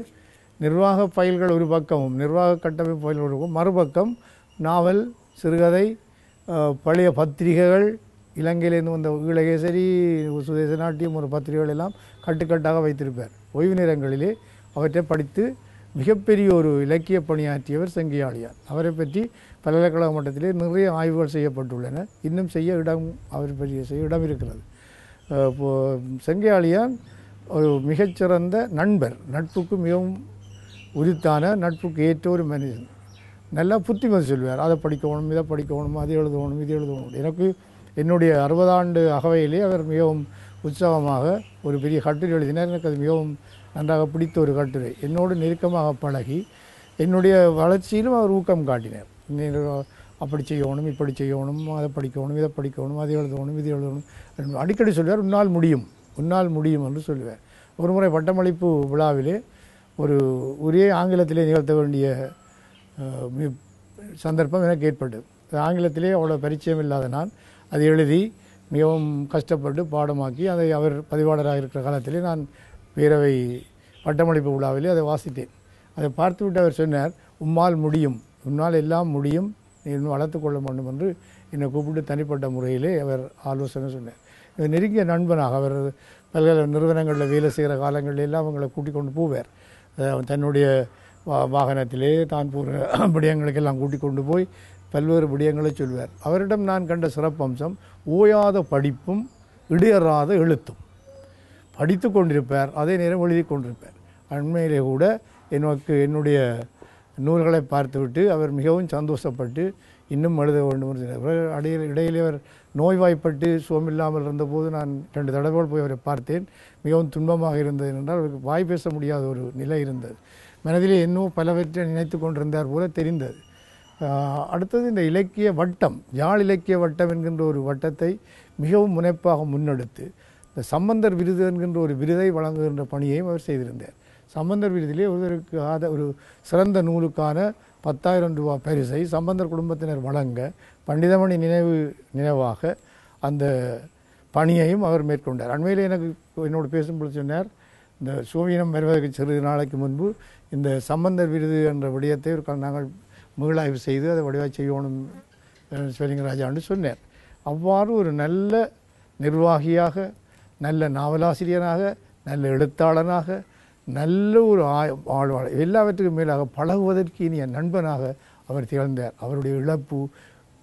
நிர்வாக ஃபைல்கள் ஒரு பக்கமும், நிர்வாக கட்டமைப்பு ஃபைல்கள் ஒரு பக்கம், மறுபக்கம் நாவல், சிறுகதை, பழைய பத்திரிகைகள், இலங்கையிலேருந்து வந்த ஈழகேசரி, சுதேச நாட்டியம் ஒரு பத்திரிகைகள் எல்லாம் கட்டுக்கட்டாக வைத்திருப்பார். ஓய்வு நேரங்களிலே அவற்றை படித்து மிகப்பெரிய ஒரு இலக்கிய பணியாற்றியவர் செங்கியாழியான். அவரை பற்றி பல்கலைக்கழக மட்டத்திலே நிறைய ஆய்வுகள் செய்யப்பட்டுள்ளன. இன்னும் செய்ய அவர் பற்றி செய்ய இடம் இருக்கிறது. செங்கியாழியான் ஒரு மிகச்சிறந்த நண்பர், நட்புக்கு மிகவும் உரித்தான, நட்புக்கு ஏற்ற ஒரு மனிதன். நல்லா புத்திமதி சொல்வார். அதை படிக்கணும், இதை படிக்கணும், அதை எழுதணும், இது எழுதணும். எனக்கு என்னுடைய 60 ஆண்டு அகவையிலே அவர் மிகவும் உற்சாகமாக ஒரு பெரிய கட்டுரை எழுதினார். எனக்கு அது மிகவும் நன்றாக பிடித்த ஒரு கட்டுரை. என்னோடு நெருக்கமாக பழகி என்னுடைய வளர்ச்சியிலும் அவர் ஊக்கம் காட்டினார். அப்படி செய்யணும், இப்படி செய்யணும், அதை படிக்கணும், இதை படிக்கணும், அதை எழுதணும், இது எழுதணும். அடிக்கடி சொல்வார், உன்னால் முடியும், உன்னால் முடியும் என்று சொல்லுவார். ஒரு முறை பட்டமளிப்பு விழாவிலே ஒரே ஆங்கிலத்திலே நிகழ்த்த வேண்டிய சந்தர்ப்பம் எனக்கு ஏற்பட்டது. ஆங்கிலத்திலே அவ்வளோ பரிச்சயம் இல்லாத நான் அதை எழுதி மிகவும் கஷ்டப்பட்டு பாடமாக்கி அதை அவர் பதிவாளராக இருக்கிற காலத்திலே நான் பேரவை பட்டமளிப்பு விழாவிலே அதை வாசித்தேன். அதை பார்த்துவிட்டு அவர் சொன்னார், உம்மால் முடியும், உன்னால் எல்லாம் முடியும், நீ இன்னும் வளர்த்து கொள்ள வேண்டும் என்று என்னை கூப்பிட்டு தனிப்பட்ட முறையிலே அவர் ஆலோசனை சொன்னார். நெருங்கிய நண்பனாக அவர் பல்வேறு நிறுவனங்களில் வேலை செய்கிற காலங்களில் எல்லாம் அவங்களை கூட்டிக் கொண்டு போவார். தன்னுடைய வாகனத்திலே தான் போகிற விடயங்களுக்கெல்லாம் கூட்டிக் கொண்டு போய் பல்வேறு விடயங்களை சொல்வார். அவரிடம் நான் கண்ட சிறப்பம்சம் ஓயாத படிப்பும் இடையறாத எழுத்தும். படித்து கொண்டிருப்பார், அதே நேரம் எழுதி கொண்டிருப்பார். அண்மையிலே கூட என்னுடைய நூல்களை பார்த்துவிட்டு அவர் மிகவும் சந்தோஷப்பட்டு, இன்னும் எழுத வேண்டும் என்று சொன்னார். இடையிலே அவர் நோய்வாய்ப்பட்டு சுகமில்லாமல் இருந்தபோது நான் 2 தடவை போய் அவரை பார்த்தேன். மிகவும் துன்பமாக இருந்தது என்றால் அவருக்கு வாய் பேச முடியாத ஒரு நிலை இருந்தது. மனதிலே இன்னும் பலவற்றை நினைத்து கொண்டிருந்தார் போல தெரிந்தது. அடுத்தது இந்த இலக்கிய வட்டம், யாழ் இலக்கிய வட்டம் என்கின்ற ஒரு வட்டத்தை மிகவும் முனைப்பாக முன்னெடுத்து இந்த சம்பந்தர் விருது என்கின்ற ஒரு விருதை வழங்குகின்ற பணியையும் அவர் செய்திருந்தார். சம்பந்தர் விருதிலே ஒருவருக்கு ஒரு சிறந்த நூலுக்கான 10,000 ரூபாய் பரிசை சம்பந்தர் குடும்பத்தினர் வழங்க பண்டிதமணி நினைவாக அந்த பணியையும் அவர் மேற்கொண்டார். அண்மையில் என்னோடு பேசும்போது சொன்னார், இந்த சோவியனம் வருவதற்கு சிறிது நாளைக்கு முன்பு இந்த சம்பந்தர் விருது என்ற விடயத்தை நாங்கள் மீளாய்வு செய்து அதை வடிவாக செய்யணும் சிவலிங்கராஜான்னு சொன்னார். அவ்வாறு ஒரு நல்ல நிர்வாகியாக, நல்ல நாவலாசிரியராக, நல்ல எழுத்தாளனாக, நல்ல ஒரு ஆழ்வாளர், எல்லாவற்றுக்கும் மேலாக பழகுவதற்கு இனிய நண்பனாக அவர் திகழ்ந்தார். அவருடைய இழப்பு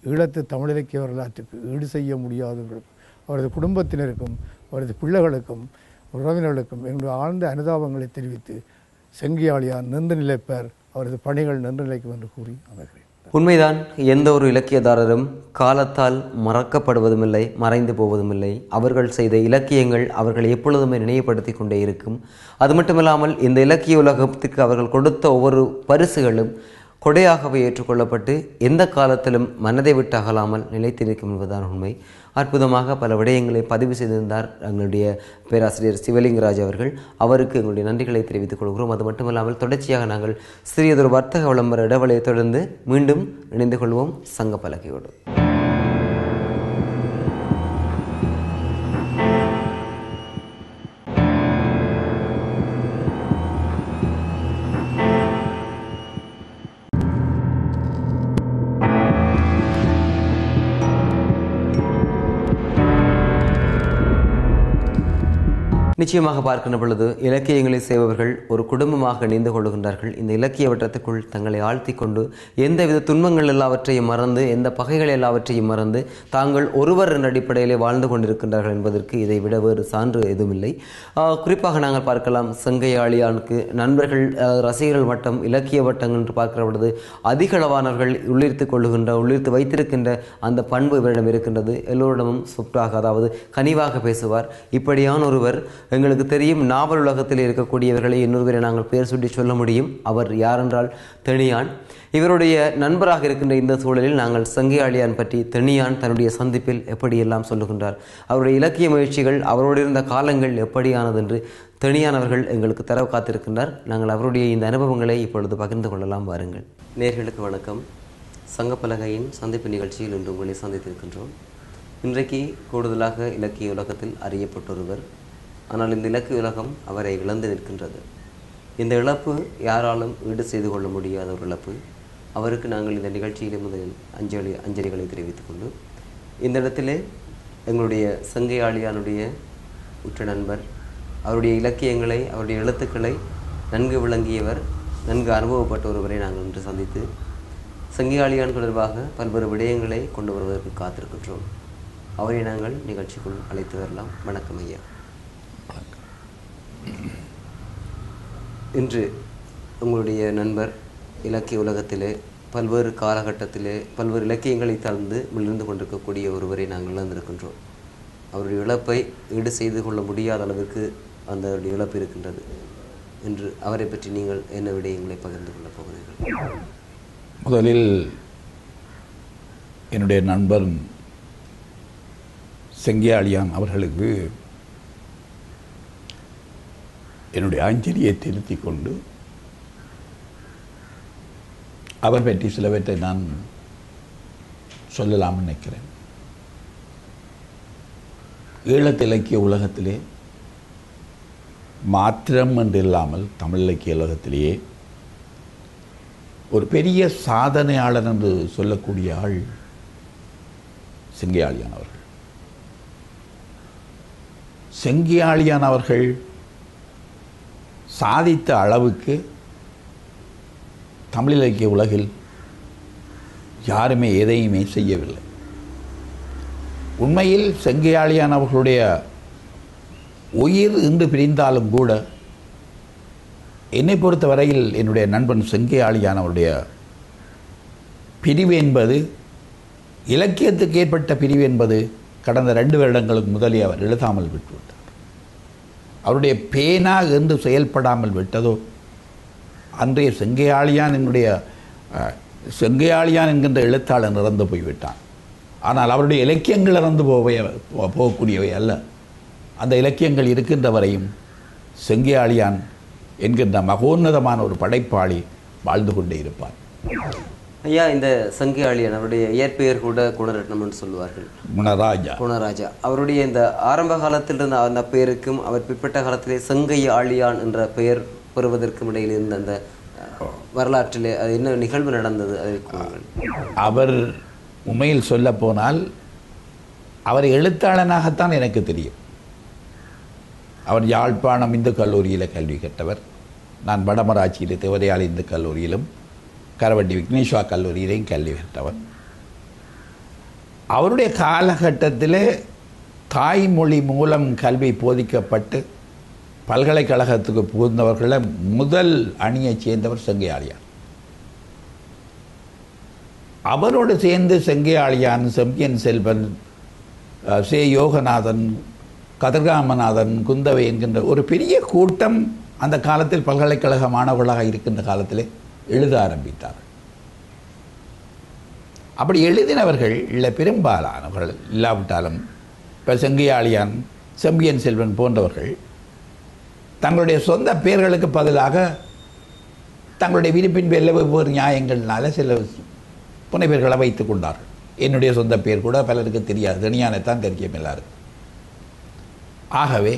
ஈழத்து தமிழ் இலக்கிய வரலாற்றுக்கு ஈடு செய்ய முடியாதவர்களுக்கும் அவரது குடும்பத்தினருக்கும் அவரது பிள்ளைகளுக்கும் உறவினர்களுக்கும் என்னுடைய ஆழ்ந்த அனுதாபங்களை தெரிவித்து செங்கியாளியார் நின்று நிலைப்பார், அவரது பணிகள் நின்று நிலைக்கும் என்று கூறி அமைகிறேன். உண்மைதான். எந்த ஒரு இலக்கியதாரரும் காலத்தால் மறக்கப்படுவதுமில்லை, மறைந்து போவதுமில்லை. அவர்கள் செய்த இலக்கியங்கள் அவர்கள் எப்பொழுதுமே நினைவுபடுத்தி கொண்டே இருக்கும். அது மட்டுமில்லாமல் இந்த இலக்கிய உலகத்துக்கு அவர்கள் கொடுத்த ஒவ்வொரு பரிசுகளும் கொடையாகவே ஏற்றுக்கொள்ளப்பட்டு எந்த காலத்திலும் மனதை விட்டு அகலாமல் நிலைத்திருக்கும் என்பதுதான் உண்மை. அற்புதமாக பல விடயங்களை பதிவு செய்திருந்தார் எங்களுடைய பேராசிரியர் சிவலிங்கராஜ் அவர்கள். அவருக்கு எங்களுடைய நன்றிகளை தெரிவித்துக் கொள்கிறோம். அது மட்டுமல்லாமல் தொடர்ச்சியாக நாங்கள் சிறியதொரு வர்த்தக விளம்பர இடைவெளியை தொடர்ந்து மீண்டும் இணைந்து கொள்வோம் சங்க பலகையோடு. நிச்சயமாக பார்க்கின்ற பொழுது இலக்கியங்களை செய்பவர்கள் ஒரு குடும்பமாக இணைந்து கொள்கின்றார்கள். இந்த இலக்கிய வட்டத்துக்குள் தங்களை ஆழ்த்தி கொண்டு எந்தவித துன்பங்கள் எல்லாவற்றையும் மறந்து, எந்த பகைகள் எல்லாவற்றையும் மறந்து தாங்கள் ஒருவர் என்ற அடிப்படையிலே வாழ்ந்து கொண்டிருக்கின்றார்கள் என்பதற்கு இதை விட வேறு சான்று எதுவுமில்லை. குறிப்பாக நாங்கள் பார்க்கலாம், செங்கையாளியானுக்கு நண்பர்கள், ரசிகர்கள் வட்டம், இலக்கிய வட்டம் என்று பார்க்கிற பொழுது அதிகளவானவர்கள் உள்ளிருத்து வைத்திருக்கின்ற அந்த பண்பு இவரிடம் இருக்கின்றது. எல்லோரிடமும் சொப்டாக, அதாவது கனிவாக பேசுவார். இப்படியான ஒருவர் எங்களுக்கு தெரியும். நாவல் உலகத்தில் இருக்கக்கூடியவர்களை இன்னொருவரை நாங்கள் பெயர் சுட்டி சொல்ல முடியும். அவர் யாரென்றால் தெனியான். இவருடைய நண்பராக இருக்கின்ற இந்த சூழலில் நாங்கள் செங்கையாளியான் பற்றி தெனியான் தன்னுடைய சந்திப்பில் எப்படியெல்லாம் சொல்லுகின்றார், அவருடைய இலக்கிய முயற்சிகள், அவரோடு இருந்த காலங்கள் எப்படியானது என்று தெனியான் அவர்கள் எங்களுக்கு தர காத்திருக்கின்றார். நாங்கள் அவருடைய இந்த அனுபவங்களை இப்பொழுது பகிர்ந்து கொள்ளலாம். வாருங்கள். நேர்களுக்கு வணக்கம். சங்கப்பலகையின் சந்திப்பு நிகழ்ச்சியில் இன்று உங்களை சந்தித்திருக்கின்றோம். இன்றைக்கு கூடுதலாக இலக்கிய உலகத்தில் அறியப்பட்டொருவர். ஆனால் இந்த இலக்கிய உலகம் அவரை இழந்து நிற்கின்றது. இந்த இழப்பு யாராலும் ஈடு செய்து கொள்ள முடியாத ஒரு இழப்பு. அவருக்கு நாங்கள் இந்த நிகழ்ச்சியிலே முதலில் அஞ்சலிகளை தெரிவித்துக் கொண்டு, இந்த இடத்திலே எங்களுடைய செங்கையாளியானுடைய உற்ற நண்பர், அவருடைய இலக்கியங்களை, அவருடைய எழுத்துக்களை நன்கு விளங்கியவர், நன்கு அனுபவப்பட்ட ஒருவரை நாங்கள் இன்று சந்தித்து செங்கையாளியான் தொடர்பாக பல்வேறு விடயங்களை கொண்டு வருவதற்கு காத்திருக்கின்றோம். அவரை நாங்கள் நிகழ்ச்சிக்குள் அழைத்து வரலாம். வணக்கம் ஐயா. இன்று உங்களுடைய நண்பர் இலக்கிய உலகத்திலே பல்வேறு காலகட்டத்திலே பல்வேறு இலக்கியங்களை தந்து விழுந்து கொண்டிருக்கக்கூடிய ஒருவரை நாங்கள் இழந்திருக்கின்றோம். அவருடைய இழப்பை ஈடு செய்து கொள்ள முடியாத அளவிற்கு அந்த இழப்பு இருக்கின்றது. என்று அவரை பற்றி நீங்கள் என்ன விடயங்களை பகிர்ந்து கொள்ளப் போகிறீர்கள்? முதலில் என்னுடைய நண்பர் செங்கையாளியான் அவர்களுக்கு என்னுடைய அஞ்சலியை திருத்தி கொண்டு அவர் பற்றி சிலவற்றை நான் சொல்லலாம் நினைக்கிறேன். ஈழத்து இலக்கிய உலகத்திலே மாற்றம் என்று இல்லாமல் தமிழ் இலக்கிய உலகத்திலேயே ஒரு பெரிய சாதனையாளர் என்று சொல்லக்கூடிய ஆள் செங்கையாளியான் அவர்கள். செங்கையாளியான் அவர்கள் சாதித்த அளவுக்கு தமிழ் இலக்கிய உலகில் யாருமே எதையுமே செய்யவில்லை. உண்மையில் செங்கையாளியான் அவர்களுடைய உயிர் இன்று பிரிந்தாலும் கூட என்னை பொறுத்த வரையில் என்னுடைய நண்பன் செங்கையாளியான் அவருடைய பிரிவு என்பது இலக்கியத்துக்கு ஏற்பட்ட பிரிவு என்பது கடந்த 2 வருடங்களுக்கு முதலே அவர் எழுதாமல் விட்டுவிட்டார். அவருடைய பேனா என்று செயல்படாமல் விட்டதோ அன்றைய செங்கையாளியான் என்கின்ற எழுத்தாளர் இறந்து போய்விட்டான். ஆனால் அவருடைய இலக்கியங்கள் இறந்து போகக்கூடியவை அல்ல. அந்த இலக்கியங்கள் இருக்கின்ற வரையும் செங்கையாளியான் என்கின்ற மகோன்னதமான ஒரு படைப்பாளி வாழ்ந்து கொண்டே இருப்பார். ஐயா, இந்த செங்கையாளியான் அவருடைய இயற்பெயர் கூட குணரட்னம்னு சொல்லுவார்கள், குணராஜா. அவருடைய இந்த ஆரம்ப காலத்தில் இருந்த அந்த பெயருக்கும் அவர் பிற்பட்ட காலத்திலே செங்கையாளியான் என்ற பெயர் பெறுவதற்கும் இடையில் இருந்த அந்த வரலாற்றிலே அது என்ன நிகழ்வு நடந்தது? அவர் உண்மையில் சொல்ல போனால் அவர் எழுத்தாளனாகத்தான் எனக்கு தெரியும். அவர் யாழ்ப்பாணம் இந்து கல்லூரியில் கல்வி கற்றவர். நான் வடமராட்சியில் தேவதையாளி இந்து கல்லூரியிலும் கரவண்டி விக்னேஸ்வா கல்லூரியிலையும் கல்வி கற்றவர். அவருடைய காலகட்டத்தில் தாய்மொழி மூலம் கல்வி போதிக்கப்பட்டு பல்கலைக்கழகத்துக்கு புகுந்தவர்களை முதல் அணியைச் சேர்ந்தவர் செங்கையாளியான். அவரோடு சேர்ந்து செங்கையாளியான், செம்பியன் செல்வன், சே யோகநாதன், கதிர்காமநாதன், குந்தவை என்கின்ற ஒரு பெரிய கூட்டம் அந்த காலத்தில் பல்கலைக்கழக மாணவர்களாக இருக்கின்ற காலத்திலே எழுத ஆரம்பித்தார்கள். அப்படி எழுதினவர்கள் இல்லை பெரும்பாலானவர்கள் இல்லாவிட்டாலும் இப்போ செங்கையாளியான், செம்பியன் செல்வன் போன்றவர்கள் தங்களுடைய சொந்த பெயர்களுக்கு பதிலாக தங்களுடைய விருப்பின் பேரில் வெவ்வேறு நியாயங்கள்னால சில புனைப்பெயர்களை வைத்துக் கொண்டார்கள். என்னுடைய சொந்த பெயர் கூட பலருக்கு தெரியாது, தனியானத்தான் தெரியும் எல்லாருக்கும். ஆகவே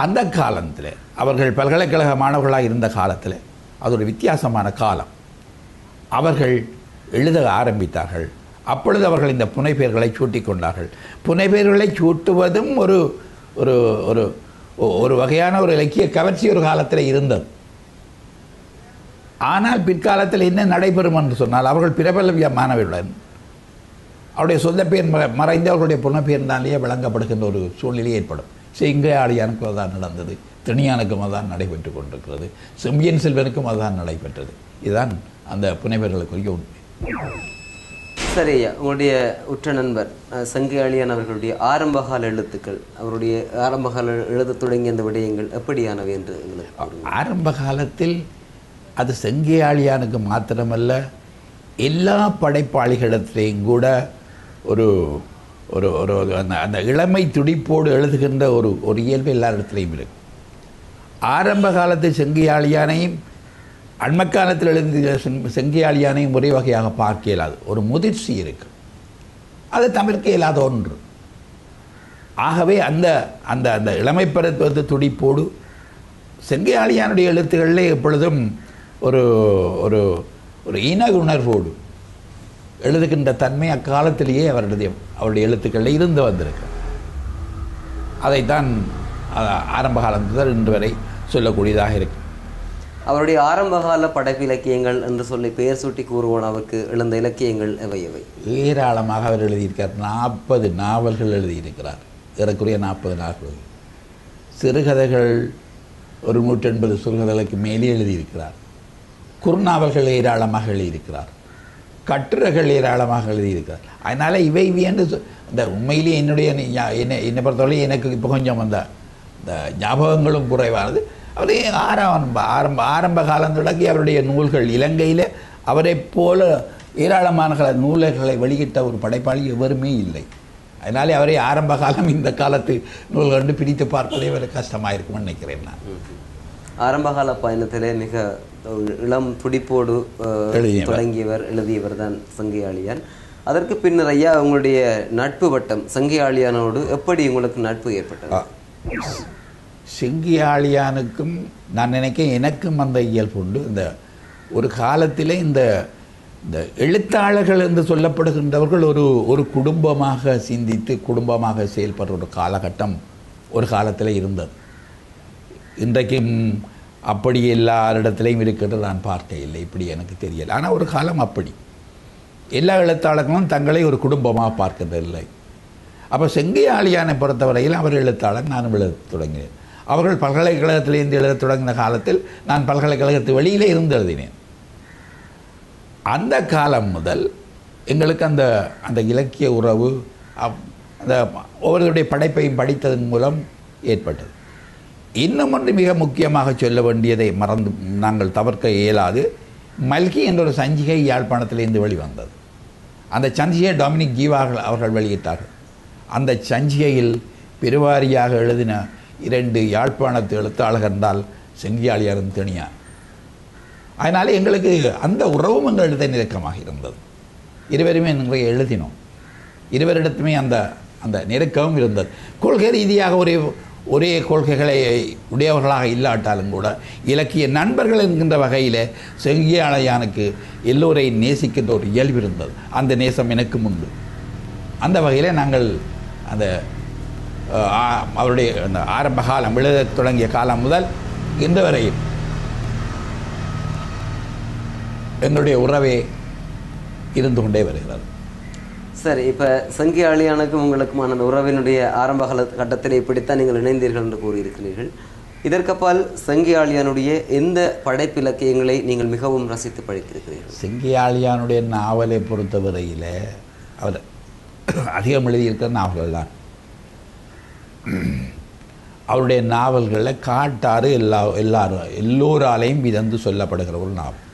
அந்த காலத்தில் அவர்கள் பல்கலைக்கழக மாணவர்களாக இருந்த காலத்தில் அது ஒரு வித்தியாசமான காலம். அவர்கள் எழுத ஆரம்பித்தார்கள். அப்பொழுது அவர்கள் இந்த புனைப்பெயர்களை சூட்டிக் கொண்டார்கள். புனைப்பெயர்களை சூட்டுவதும் ஒரு ஒரு ஒரு ஒரு வகையான ஒரு இலக்கிய கவர்ச்சி ஒரு காலத்தில் இருந்தது. ஆனால் பிற்காலத்தில் என்ன நடைபெறும் என்று சொன்னால் அவர்கள் பிரபலமானவர்களுடன் அவருடைய சொந்த பேர் மறைந்து அவர்களுடைய புனைப்பெயர்னாலேயே விளங்கப்படுகின்ற ஒரு சூழ்நிலை ஏற்படும். செங்கையாளியானுக்கும் அதுதான் நடந்தது, திணியானுக்கும் அதுதான் நடைபெற்று கொண்டிருக்கிறது, செம்பியன் செல்வனுக்கும் அதுதான் நடைபெற்றது. இதுதான் அந்த புனைப்பெயர்களுக்குரிய உண்மை. சரி, உங்களுடைய உற்ற நண்பர் செங்கையாளியான் அவர்களுடைய ஆரம்பகால எழுத்துக்கள், அவருடைய ஆரம்பகால எழுத தொடங்கிய அந்த விடயங்கள் எப்படியானவை என்று ஆரம்ப காலத்தில் அது செங்கையாளியானுக்கு மாத்திரமல்ல எல்லா படைப்பாளிகளிடத்திலையும் கூட ஒரு ஒரு ஒரு அந்த இளமை துடிப்போடு எழுதுகின்ற ஒரு இயல்பு எல்லா இடத்துலையும் இருக்கு. ஆரம்ப காலத்தில் செங்கையாளியானையும் அண்மக்காலத்தில் எழுதிய செங்கையாளியானையும் ஒரே வகையாக பார்க்க இயலாது. ஒரு முதிர்ச்சி இருக்கு, அது தவிர்க்க இயலாத ஒன்று. ஆகவே அந்த அந்த அந்த இளமை பருவத்து துடிப்போடு செங்கையாளியானுடைய எழுத்துக்களில் எப்பொழுதும் ஒரு ஒரு ஒரு இன உணர்வோடு எழுதுகின்ற தன்மை அக்காலத்திலேயே அவருடைய எழுத்துக்களில் இருந்து வந்திருக்கு. அதைத்தான் ஆரம்ப காலம் முதல் இன்று வரை சொல்லக்கூடியதாக இருக்கு. அவருடைய ஆரம்பகால படைப்பு இலக்கியங்கள் என்று சொல்லி பெயர் சூட்டி கூறுவோன் அவருக்கு எழுந்த இலக்கியங்கள் எவை எவை? ஏராளமாக அவர் எழுதியிருக்கார். 40 நாவல்கள் எழுதியிருக்கிறார், ஏறக்குறைய 40 நாவல்கள். சிறுகதைகள் ஒரு 180 சிறுகதைகளுக்கு மேலே எழுதியிருக்கிறார். குறுநாவல்கள் ஏராளமாக எழுதியிருக்கிறார். கட்டுரைகள் ஏராளமாக எழுதியிருக்கிறார். அதனால் இவை என்று இந்த உண்மையிலேயே என்னை பொறுத்தவரை எனக்கு இப்போ கொஞ்சம் அந்த ஞாபகங்களும் குறைவானது. அவரே ஆரம்ப காலம் தொடங்கி அவருடைய நூல்கள் இலங்கையில் அவரை போல ஏராளமான நூல்களை வெளியிட்ட ஒரு படைப்பாளி எவருமே இல்லை. அதனாலே அவரை ஆரம்ப காலம் இந்த காலத்து நூல்கள் வந்து பிரித்து பார்ப்பதே ஒரு கஷ்டமாக இருக்கும்னு நினைக்கிறேன். நான் ஆரம்பகால பயணத்திலே மிக இளம் துடிப்போடு எழுதியவர் தான் செங்கையாளியான். அதற்கு பின்னர் ஐயா உங்களுடைய நட்பு வட்டம் செங்கையாளியானோடு எப்படி உங்களுக்கு நட்பு ஏற்பட்டது? செங்கையாளியானுக்கும் நான் நினைக்கிறேன் எனக்கும் அந்த இயல்பு உண்டு. இந்த ஒரு காலத்திலே இந்த எழுத்தாளர்கள் என்று சொல்லப்படுகின்றவர்கள் ஒரு குடும்பமாக சிந்தித்து குடும்பமாக செயல்படுற ஒரு காலகட்டம் ஒரு காலத்தில் இருந்தது. இன்றைக்கும் அப்படி எல்லாரிடத்திலையும் இருக்கிறது நான் பார்க்க இல்லை, இப்படி எனக்கு தெரியலை. ஆனால் ஒரு காலம் அப்படி எல்லா எழுத்தாளர்களும் தங்களை ஒரு குடும்பமாக பார்க்கறதில்லை. அப்போ செங்கையாளியானை பொறுத்தவரையில் அவர் எழுத்தாளர், நானும் எழுத தொடங்கினேன். அவர்கள் பல்கலைக்கழகத்திலிருந்து எழுத தொடங்கின காலத்தில் நான் பல்கலைக்கழகத்து வெளியிலே இருந்து எழுதினேன். அந்த காலம் முதல் எங்களுக்கு அந்த அந்த இலக்கிய உறவு அந்த ஒவ்வொருடைய படைப்பையும் படித்ததன் மூலம் ஏற்பட்டது. இன்னும் ஒன்று மிக முக்கியமாக சொல்ல வேண்டியதை நாங்கள் தவிர்க்க இயலாது. மல்கி என்ற ஒரு சஞ்சிகை யாழ்ப்பாணத்திலிருந்து வெளிவந்தது. அந்த சஞ்சிகையை டொமினிக் ஜீவா அவர்கள் வெளியிட்டார்கள். அந்த சஞ்சிகையில் பெருவாரியாக எழுதின 2 யாழ்ப்பாணத்து எழுத்தாளர்கள் என்றால் செங்கியாளியாரும் தனியார். அதனால் எங்களுக்கு அந்த உறவும் எங்களிடத்தை நெருக்கமாக இருந்தது. இருவருமே நிறைய எழுதினோம். இருவரிடத்துமே அந்த அந்த நெருக்கமும் இருந்தது. கொள்கை ரீதியாக ஒரே கொள்கைகளை உடையவர்களாக இல்லாட்டாலும் கூட இலக்கிய நண்பர்கள் என்கின்ற வகையில் செங்கியாளையானுக்கு எல்லோரையும் நேசிக்கின்ற ஒரு இயல்பு இருந்தது. அந்த நேசம் எனக்கும் உண்டு. அந்த வகையில் நாங்கள் அந்த அவருடைய அந்த ஆரம்ப காலம் எழுத தொடங்கிய காலம் முதல் இன்று வரையும் எங்களுடைய உறவே இருந்து கொண்டே வருகிறது. சரி, இப்போ செங்கியாளியானுக்கும் உங்களுக்குமான அந்த உறவினுடைய ஆரம்ப கட்டத்தில் இப்படித்தான் நீங்கள் இணைந்தீர்கள் என்று கூறியிருக்கிறீர்கள். இதற்கப்பால் செங்கியாளியானுடைய எந்த படைப்பிலக்கியங்களை நீங்கள் மிகவும் ரசித்து படித்திருக்கிறீர்கள்? செங்கியாளியானுடைய நாவலை பொறுத்தவரையில் அவர் அதிகம் எழுதியிருக்கிற நாவல்கள் தான். அவருடைய நாவல்களில் காட்டாறு எல்லோராலையும் விதந்து சொல்லப்படுகிற ஒரு நாவல்.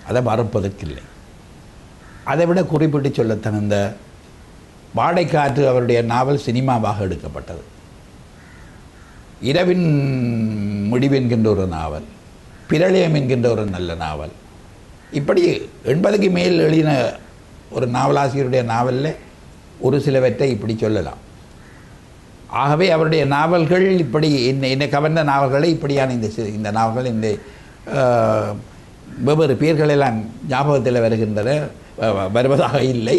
அதை மறுப்பதற்கில்லை. அதை விட குறிப்பிட்டு சொல்ல தகுந்த வாடைக்காற்று அவருடைய நாவல் சினிமாவாக எடுக்கப்பட்டது. இரவின் முடிவென்கின்ற ஒரு நாவல், பிரளயம் என்கின்ற ஒரு நல்ல நாவல். இப்படி 80க்கு மேல் எழுதின ஒரு நாவலாசிரியருடைய நாவலில் ஒரு சிலவற்றை இப்படி சொல்லலாம். ஆகவே அவருடைய நாவல்கள் இப்படி என்னை கவர்ந்த நாவல்களை இப்படியான இந்த நாவல்கள் இந்த வெவ்வேறு பேர்களெல்லாம் ஞாபகத்தில் வருவதாக இல்லை.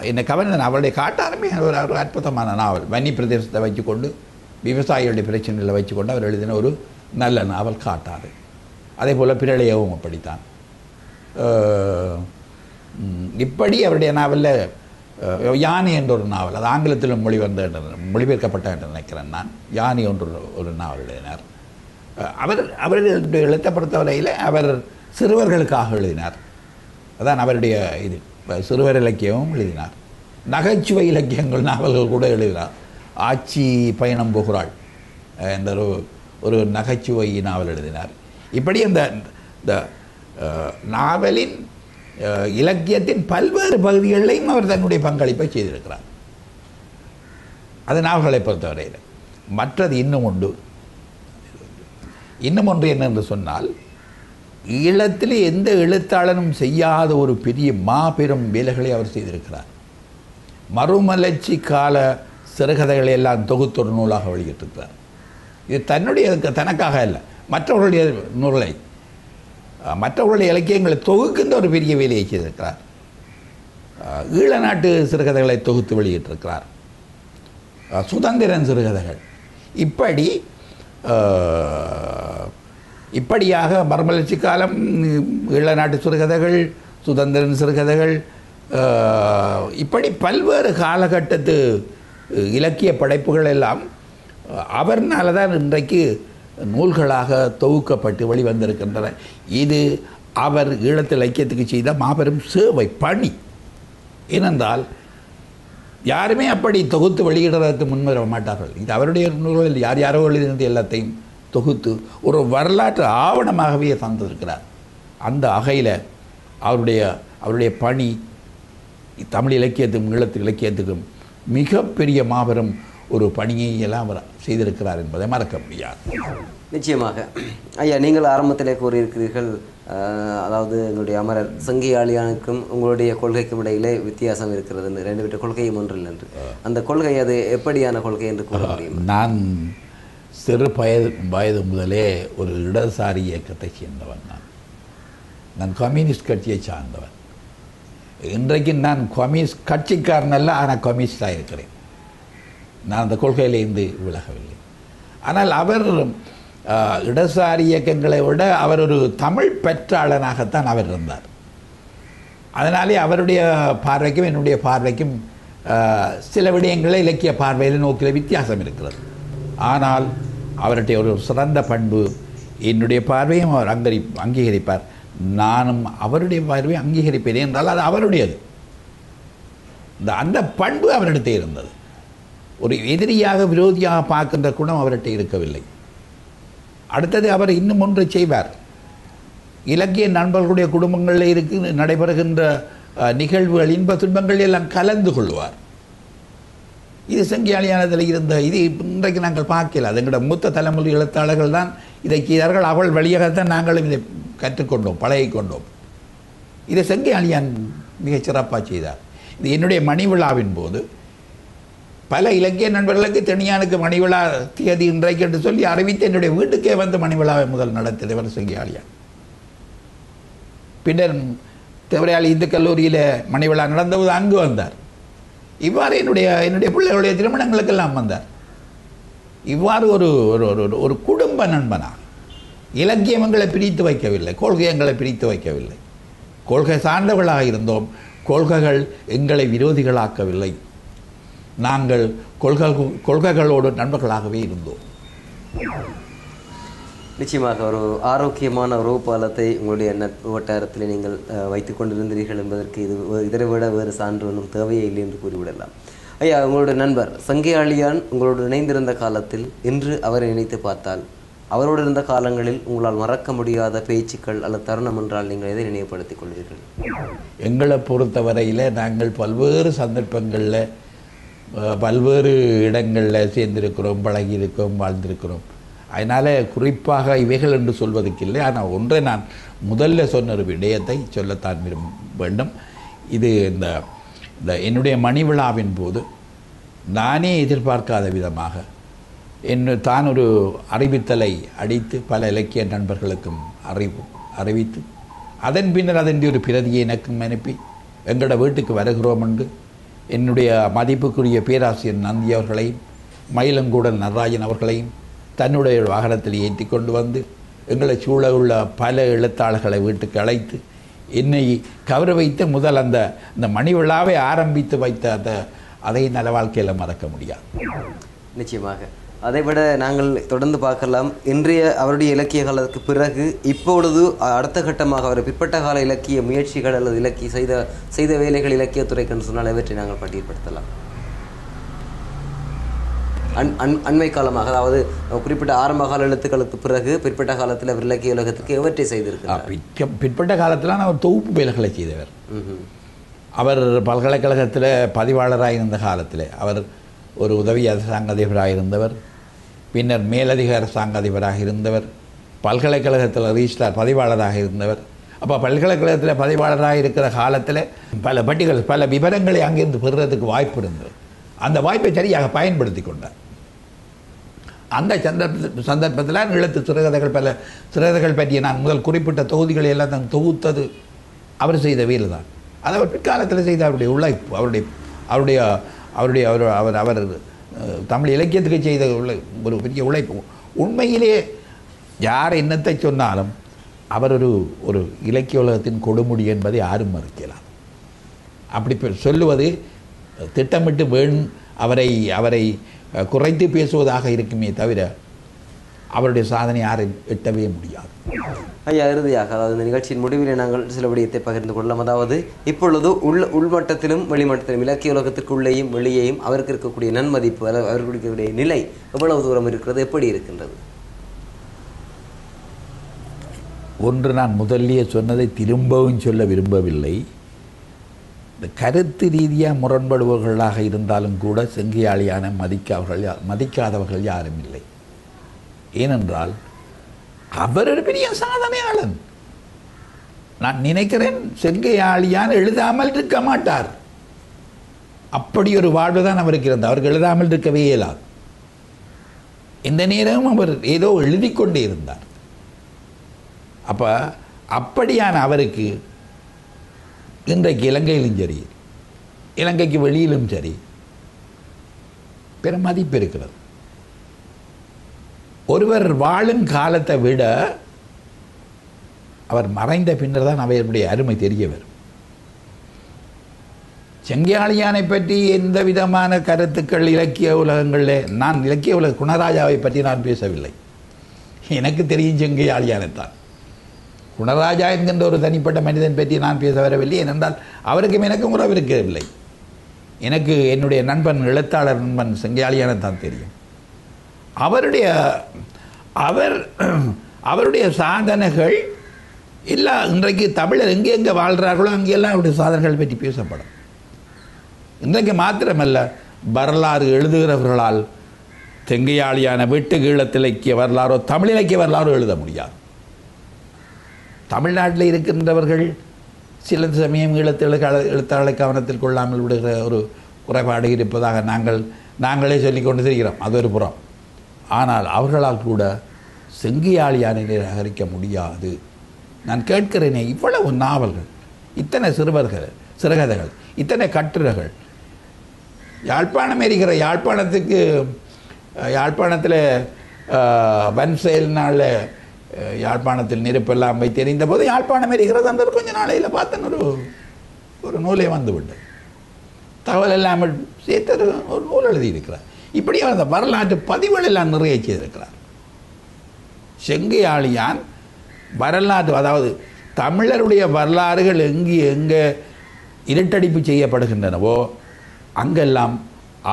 என்னை கவர்ந்த நாவலுடைய காட்டாருமே ஒரு அற்புதமான நாவல். வன்னி பிரதேசத்தை வச்சுக்கொண்டு விவசாயிகளுடைய பிரச்சனைகளை வச்சுக்கொண்டு அவர் எழுதின ஒரு நல்ல நாவல் காட்டாறு. அதே போல் பிரளயவும் அப்படித்தான். இப்படி அவருடைய நாவலில் யானை என்ற ஒரு நாவல், அது ஆங்கிலத்திலும் மொழிபெயர்க்கப்பட்ட என்று நினைக்கிறேன் நான். யானை ஒரு நாவல் எழுதினார். அவருடைய எழுத்தை பொறுத்தவரையில் அவர் சிறுவர்களுக்காக எழுதினார். அதான் அவருடைய இது. சிறுவர் இலக்கியமும் எழுதினார். நகைச்சுவை இலக்கியங்கள் நாவல்கள் கூட எழுதினார். ஆட்சி பயணம் போகிறாள் என்ற ஒரு நகைச்சுவை நாவல் எழுதினார். இப்படி இந்த நாவலின் இலக்கியத்தின் பல்வேறு பகுதிகளிலையும் அவர் தன்னுடைய பங்களிப்பை செய்திருக்கிறார். அது நாவல்களை பொறுத்தவரையில். மற்றது இன்னும் ஒன்று என்னென்று சொன்னால், ஈழத்தில் எந்த எழுத்தாளனும் செய்யாத ஒரு பெரிய மாபெரும் வேலைகளை அவர் செய்திருக்கிறார். மறுமலர்ச்சி கால சிறுகதைகளை எல்லாம் தொகுத்தொரு நூலாக வெளியிட்டிருக்கிறார். இது தனக்காக அல்ல, மற்றவர்களுடைய நூல்களை, மற்றவர்களுடைய இலக்கியங்களை தொகுக்கின்ற ஒரு பெரிய வேலையை செய்திருக்கிறார். ஈழ நாட்டு சிறுகதைகளை தொகுத்து வெளியிட்டிருக்கிறார். சுதந்திரன் சிறுகதைகள். இப்படியாக மறுமலர்ச்சி காலம், ஈழ நாட்டு சிறுகதைகள், சுதந்திரன் சிறுகதைகள், இப்படி பல்வேறு காலகட்டத்து இலக்கிய படைப்புகள் எல்லாம் அவர்னால தான் இன்றைக்கு நூல்களாக தொகுக்கப்பட்டு வெளிவந்திருக்கின்றன. இது அவர் ஈழத்து இலக்கியத்துக்கு செய்த மாபெரும் சேவை பணி. ஏனென்றால் யாருமே அப்படி தொகுத்து வெளியிடுறதுக்கு முன்வர மாட்டார்கள். இது அவருடைய நூல்களில் யாரோ எழுதினது எல்லாத்தையும் தொகுத்து ஒரு வரலாற்று ஆவணமாகவே தந்திருக்கிறார். அந்த வகையில் அவருடைய பணி தமிழ் இலக்கியத்துக்கும் ஈழத்து இலக்கியத்துக்கும் மிகப்பெரிய மாபெரும் ஒரு பணியை எல்லாம் அவர் செய்திருக்கிறார் என்பதை மறக்க முடியாது. நிச்சயமாக ஐயா, நீங்கள் ஆரம்பத்திலே கூறியிருக்கிறீர்கள், அதாவது எங்களுடைய அமரர் செங்கியாளியானுக்கும் உங்களுடைய கொள்கைக்கும் இடையிலே வித்தியாசம் இருக்கிறது, 2 பேர் கொள்கையும் ஒன்றில் என்று. அந்த கொள்கை அது எப்படியான கொள்கை என்று கூற முடியும்? நான் சிறு வயது முதலே ஒரு இடதுசாரி இயக்கத்தை சேர்ந்தவன். நான் கம்யூனிஸ்ட் கட்சியை சார்ந்தவன். இன்றைக்கு நான் கம்யூனிஸ்ட் கட்சிக்காரன் அல்ல, ஆனால் கம்யூனிஸ்டாக இருக்கிறேன். நான் அந்த கொள்கையிலிருந்து விலகவில்லை. ஆனால் அவர் இடதுசாரி இயக்கங்களை விட அவர் ஒரு தமிழ் பெற்றாளனாகத்தான் அவர் இருந்தார். அதனாலே அவருடைய பார்வைக்கும் என்னுடைய பார்வைக்கும் சில விடயங்களை இலக்கிய பார்வையில் நோக்கில் வித்தியாசம் இருக்கிறது. ஆனால் அவருடைய ஒரு சிறந்த பண்பு, என்னுடைய பார்வையும் அவர் அங்கீகரிப்பார். நானும் அவருடைய பார்வையை அங்கீகரிப்பேன் என்றால் அது அவருடையது. அந்த பண்பு அவரிடத்தே இருந்தது. ஒரு எதிரியாக விரோதியாக பார்க்கின்ற குணம் அவர்கிட்ட இருக்கவில்லை. அடுத்தது அவர் இன்னும் ஒன்று செய்வார். இலக்கிய நண்பர்களுடைய குடும்பங்களில் நடைபெறுகின்ற நிகழ்வுகள், இன்ப துன்பங்கள் எல்லாம் கலந்து கொள்வார். இது செங்கியாளியானதில் இருந்த இது இன்றைக்கு நாங்கள் பார்க்கல. அது எங்களோட மூத்த தலைமுறை எழுத்தாளர்கள் தான் இதை செய்தார்கள். அவள் வழியாகத்தான் நாங்களும் இதை கற்றுக்கொண்டோம், பழகிக்கொண்டோம். இதை செங்கியாளியான் மிகச் சிறப்பாக செய்தார். இது என்னுடைய மணி விழாவின் போது பல இலக்கிய நண்பர்களுக்கு தெனியானுக்கு மணி விழா தேதி இன்றைக்கு என்று சொல்லி அறிவித்து என்னுடைய வீட்டுக்கே வந்து மணி விழாவை முதல் நடத்தியவர் செங்கியாளியான். பின்னர் தேவரையாளி இந்து கல்லூரியில் மணி விழா நடந்தபோது அங்கு வந்தார். இவ்வாறு என்னுடைய பிள்ளைகளுடைய திருமணங்களுக்கெல்லாம் வந்தார். இவ்வாறு ஒரு ஒரு குடும்ப நண்பனாக இலக்கியம் எங்களை பிரித்து வைக்கவில்லை, கொள்கை எங்களை பிரித்து வைக்கவில்லை. கொள்கை சார்ந்தவர்களாக இருந்தோம். கொள்கைகள் எங்களை விரோதிகளாக்கவில்லை. நாங்கள் கொள்கைகளோடு நண்பர்களாகவே இருந்தோம். நிச்சயமாக ஒரு ஆரோக்கியமான உறவு பாலத்தை உங்களுடைய வட்டாரத்தில் நீங்கள் வைத்துக் கொண்டிருந்தீர்கள் என்பதற்கு இதனை விட வேறு சான்று ஒன்றும் தேவையே இல்லை என்று கூறிவிடலாம். ஐயா, உங்களுடைய நண்பர் செங்கியாளியான் உங்களோடு இணைந்திருந்த காலத்தில் இன்று அவரை நினைத்து பார்த்தால் அவரோடு இருந்த காலங்களில் உங்களால் மறக்க முடியாத பேச்சுக்கள் அல்லது தருணம் என்றால் நீங்கள் எதை நினைவுபடுத்திக் கொள்வீர்கள்? எங்களை பொறுத்தவரையில் நாங்கள் பல்வேறு சந்தர்ப்பங்களில் பல்வேறு இடங்களில் சேர்ந்திருக்கிறோம், பழகியிருக்கிறோம், வாழ்ந்திருக்கிறோம். அதனால் குறிப்பாக இவைகள் என்று சொல்வதற்கு இல்லை. ஆனால் ஒன்றை நான் முதல்ல சொன்ன ஒரு விடயத்தை சொல்லத்தான் வேண்டும். இது இந்த என்னுடைய மணி விழாவின் போது நானே எதிர்பார்க்காத விதமாக தான் ஒரு அறிவித்தலை அடித்து பல இலக்கிய நண்பர்களுக்கும் அறிவித்து அதன் பின்னர் அதன் ஒரு பிரதியை எனக்கும் அனுப்பி எங்களோட வீட்டுக்கு வருகிறோம் என்று என்னுடைய மதிப்புக்குரிய பேராசிரியர் நந்தி அவர்களையும் மயிலங்கூடல் நடராஜன் அவர்களையும் தன்னுடைய வாகனத்தில் ஏற்றி கொண்டு வந்து எங்களை சூழ உள்ள பல எழுத்தாளர்களை வீட்டுக்கு அழைத்து என்னை கௌரவித்து முதல் அந்த மணி விழாவை ஆரம்பித்து வைத்த அதை நல வாழ்க்கையில் மறக்க முடியாது. நிச்சயமாக அதைவிட நாங்கள் தொடர்ந்து பார்க்கலாம். இன்றைய அவருடைய இலக்கிய காலத்துக்கு பிறகு இப்பொழுது அடுத்த கட்டமாக அவர் பிற்பட்ட கால இலக்கிய முயற்சிகள் அல்லது செய்த வேலைகள் இலக்கியத்துறைக்கு சொன்னால் இவற்றை நாங்கள் பட்டியல்படுத்தலாம். அண்மை காலமாக, அதாவது குறிப்பிட்ட ஆரம்ப கால எழுத்துக்களுக்கு பிறகு பிற்பட்ட காலத்தில் அவர் இலக்கிய உலகத்துக்கு எவற்றை செய்திருக்கிறார்? பிற்பட்ட காலத்தில் அவர் தொகுப்பு வேலைகளை செய்தவர். அவர் பல்கலைக்கழகத்தில் பதிவாளராக இருந்த காலத்தில் அவர் ஒரு உதவி அரசாங்க அதிபராக இருந்தவர். பின்னர் மேலதிக அரசாங்க அதிபராக இருந்தவர். பல்கலைக்கழகத்தில் ரிஜிஸ்ட்ரார் பதிவாளராக இருந்தவர். அப்போ பல்கலைக்கழகத்தில் பதிவாளராக இருக்கிற காலத்தில் பல பட்டிகள் பல விவரங்களை அங்கிருந்து பெறுறதுக்கு வாய்ப்பு இருந்தது. அந்த வாய்ப்பை சரியாக பயன்படுத்தி கொண்டார். அந்த சந்தர்ப்பத்தில் எழுத்து சிறுகதைகள் பல சிறுகதைகள் பற்றிய நான் முதல் குறிப்பிட்ட தொகுதிகளை எல்லாம் தான் தொகுத்தது அவர் செய்த வேலை தான். அது அவர் பிற்காலத்தில் செய்த அவருடைய உழைப்பு, அவர் தமிழ் இலக்கியத்துக்கு செய்த ஒரு பெரிய உழைப்பு. உண்மையிலே யார் என்னத்தை சொன்னாலும் அவர் ஒரு இலக்கிய உலகத்தின் கொடுமுடி என்பதை யாரும் மறுக்கலாம். அப்படி சொல்லுவது திட்டமிட்டு அவரை குறைத்து பேசுவதாக இருக்குமே தவிர அவருடைய சாதனை யாரும் எட்டவே முடியாது. ஐயா, இறுதியாக, அதாவது இந்த நிகழ்ச்சியின் முடிவில் நாங்கள் சில விடயத்தை பகிர்ந்து கொள்ளலாம். அதாவது இப்பொழுது உள்மட்டத்திலும் வெளிமட்டத்திலும் இலக்கிய உலகத்திற்குள்ளேயும் வெளியேயும் அவருக்கு இருக்கக்கூடிய நன்மதிப்பு, அவருக்கு இருக்கக்கூடிய நிலை எவ்வளவு தூரம் இருக்கிறது, எப்படி இருக்கின்றது? ஒன்று, நான் முதல்லையே சொன்னதை திரும்பவும் சொல்ல விரும்பவில்லை. இந்த கருத்து ரீதியாக முரண்படுபவர்களாக இருந்தாலும் கூட செங்கியாளியான மதிக்காதவர்கள் யாரும் இல்லை. ஏனென்றால் அவர் ஒரு பெரிய சாதனையாளன். நான் நினைக்கிறேன் செங்கையாளியான் எழுதாமல் இருக்க மாட்டார். அப்படி ஒரு வாழ்வு தான் அவருக்கு இருந்தார். அவருக்கு எழுதாமல் இருக்கவே இயலாது. எந்த நேரமும் அவர் ஏதோ எழுதி கொண்டே இருந்தார். அப்போ அப்படியான அவருக்கு இன்றைக்கு இலங்கையிலும் சரி, இலங்கைக்கு வெளியிலும் சரி, பெரும் மதிப்பு இருக்கிறது. ஒருவர் வாழும் காலத்தை விட அவர் மறைந்த பின்னர் தான் அவருடைய அருமை தெரிய வரும். செங்கியாளியானை பற்றி எந்த விதமான கருத்துக்கள் இலக்கிய உலகங்களில், நான் இலக்கிய உலக குணராஜாவை பற்றி நான் பேசவில்லை. எனக்கு தெரியும் செங்கியாளியானைத்தான். குணராஜா என்கின்ற ஒரு தனிப்பட்ட மனிதன் பற்றி நான் பேச வரவில்லை. ஏனென்றால் அவருக்கும் எனக்கும் உறவு இருக்கவில்லை. எனக்கு என்னுடைய நண்பன் எழுத்தாளர் நண்பன் செங்கியாளியான தான் தெரியும். அவருடைய சாதனைகள் எல்லா இன்றைக்கு தமிழர் எங்கே வாழ்கிறார்களோ அங்கெல்லாம் அவருடைய சாதனைகள் பற்றி பேசப்படும். இன்றைக்கு மாத்திரமல்ல, வரலாறு எழுதுகிறவர்களால் செங்கையாளியான வெட்டு ஈழத்திலக்கிய வரலாறோ தமிழ் இலக்கிய வரலாறோ எழுத முடியாது. தமிழ்நாட்டில் இருக்கின்றவர்கள் சில சமயம் எழுத்தாளரை கவனத்தில் கொள்ளாமல் விடுகிற ஒரு குறைபாடு இருப்பதாக நாங்களே சொல்லிக் கொண்டு தெரிகிறோம். அது ஒரு புறம். ஆனால் அவர்களால் கூட செங்கியாளியானை நிராகரிக்க முடியாது. நான் கேட்கிறேனே, இவ்வளவு நாவல்கள், இத்தனை சிறுகதைகள், இத்தனை கட்டுரைகள், யாழ்ப்பாணம் இருக்கிற யாழ்ப்பாணத்தில் வன் செயல்னால யாழ்ப்பாணத்தில் நெருப்பெல்லாம் வைத்து எறிந்த போது யாழ்ப்பாணம் எரிகிறது அந்த கொஞ்ச நாளையில் பார்த்தேன் ஒரு நூலை வந்துவிட்டு தகவல் எல்லாம் சேர்த்து ஒரு நூல் எழுதியிருக்கிறார். இப்படியே அந்த வரலாற்று பதிவுகள் எல்லாம் நிறைய செய்திருக்கிறார். செங்கையாளியான் வரலாற்று, அதாவது தமிழருடைய வரலாறுகள் எங்கே இருட்டடிப்பு செய்யப்படுகின்றனவோ அங்கெல்லாம்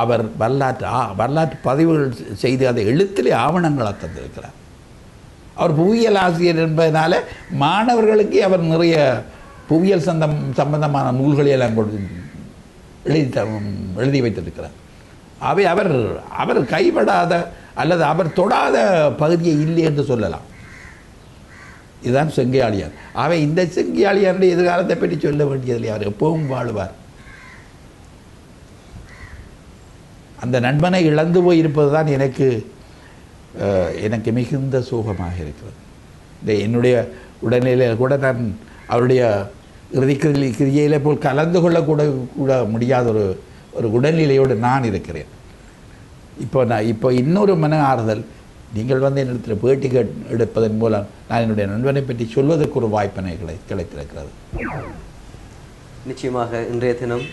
அவர் வரலாற்று பதிவுகள் செய்து அதை எழுத்திலே ஆவணங்களை தந்திருக்கிறார். அவர் புவியியல் ஆசிரியர் என்பதனால மாணவர்களுக்கு அவர் நிறைய புவியியல் சம்பந்தமான நூல்களை எல்லாம் எழுதி வைத்திருக்கிறார். அவை அவர் கைப்படாத அல்லது அவர் தொடாத பகுதியை இல்லை என்று சொல்லலாம். இதுதான் செங்கையாளியார். அவை இந்த செங்கையாளியாருடைய எதிர்காலத்தை பற்றி சொல்ல வேண்டியதில்லை. அவர் எப்பவும் வாழ்வார். அந்த நண்பனை இழந்து போய் இருப்பது தான் எனக்கு மிகுந்த சோகமாக இருக்கிறது. என்னுடைய உடல்நிலையில் கூட நான் அவருடைய இறுதி கிரியையில் போல் கலந்து கொள்ளக்கூட முடியாத ஒரு உடல்நிலையோடு நான் இருக்கிறேன். இப்போ இன்னொரு மன ஆறுதல், நீங்கள் என்னிடத்தில் பேட்டி எடுப்பதன் மூலம் நான் என்னுடைய நண்பனை பற்றி சொல்வதற்கு ஒரு வாய்ப்பினை கிடைத்திருக்கிறது. நிச்சயமாக இன்றைய தினம்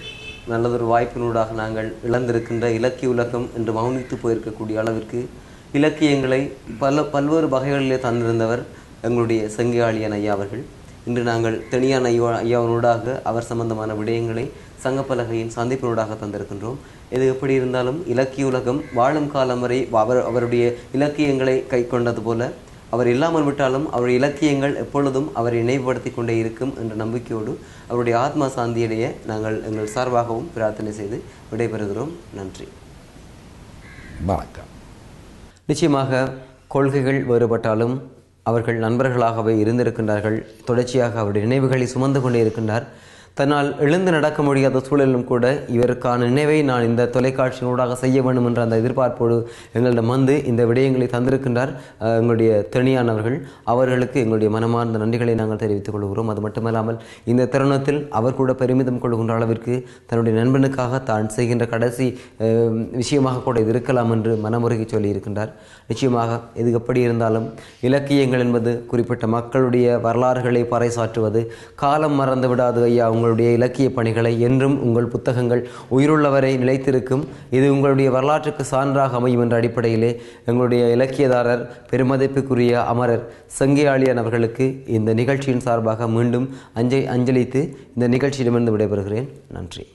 நல்லதொரு வாய்ப்பினூடாக நாங்கள் இழந்திருக்கின்ற இலக்கிய உலகம் என்று மௌனித்து போயிருக்கக்கூடிய அளவிற்கு இலக்கியங்களை பல்வேறு வகைகளிலே தந்திருந்தவர் எங்களுடைய செங்கையாளியான் ஐயா அவர்கள். இன்று நாங்கள் தெனியான் ஐயாவனூடாக அவர் சம்பந்தமான விடயங்களை சங்கப்பலகையின் சந்திப்பினூடாக தந்திருக்கின்றோம். இது எப்படி இருந்தாலும் இலக்கிய உலகம் வாழும் காலம் வரை அவருடைய இலக்கியங்களை கை கொண்டது போல அவர் இல்லாமல் விட்டாலும் அவருடைய இலக்கியங்கள் எப்பொழுதும் அவரை நினைவுபடுத்தி கொண்டே இருக்கும் என்ற நம்பிக்கையோடு அவருடைய ஆத்மா சாந்தியடைய நாங்கள் எங்கள் சார்பாகவும் பிரார்த்தனை செய்து விடைபெறுகிறோம். நன்றி, வணக்கம். நிச்சயமாக கொள்கைகள் வேறுபட்டாலும் அவர்கள் நண்பர்களாகவே இருந்திருக்கின்றார்கள். தொடர்ச்சியாக அவருடைய நினைவுகளை சுமந்து கொண்டே இருக்கின்றார். தன்னால் எழுந்து நடக்க முடியாத சூழலிலும் கூட இவருக்கான நினைவை நான் இந்த தொலைக்காட்சியினூடாக செய்ய வேண்டும் என்ற அந்த எதிர்பார்ப்போடு எங்களிடம் வந்து இந்த விடயங்களை தந்திருக்கின்றார் எங்களுடைய தெனியானவர்கள். அவர்களுக்கு எங்களுடைய மனமார்ந்த நன்றிகளை நாங்கள் தெரிவித்துக் கொள்கிறோம். அது மட்டுமல்லாமல் இந்த தருணத்தில் அவர் கூட பெருமிதம் கொள்கின்ற அளவிற்கு தன்னுடைய நண்பனுக்காக தான் செய்கின்ற கடைசி விஷயமாக கூட இது இருக்கலாம் என்று மனமுருகி சொல்லியிருக்கின்றார். நிச்சயமாக இது எப்படி இருந்தாலும் இலக்கியங்கள் என்பது குறிப்பிட்ட மக்களுடைய வரலாறுகளை பறைசாற்றுவது. காலம் மறந்து விடாது ஐயா உங்களுடைய இலக்கிய பணிகளை, என்றும் உங்கள் புத்தகங்கள் உயிருள்ளவரை நிலைத்திருக்கும். இது உங்களுடைய வரலாற்றுக்கு சான்றாக அமையும் என்ற அடிப்படையிலே எங்களுடைய இலக்கியதாரர் பெருமதிப்புக்குரிய அமரர் செங்கையாளியான் அவர்களுக்கு இந்த நிகழ்ச்சியின் சார்பாக மீண்டும் அஞ்சலித்து இந்த நிகழ்ச்சியிடமிருந்து விடைபெறுகிறேன். நன்றி.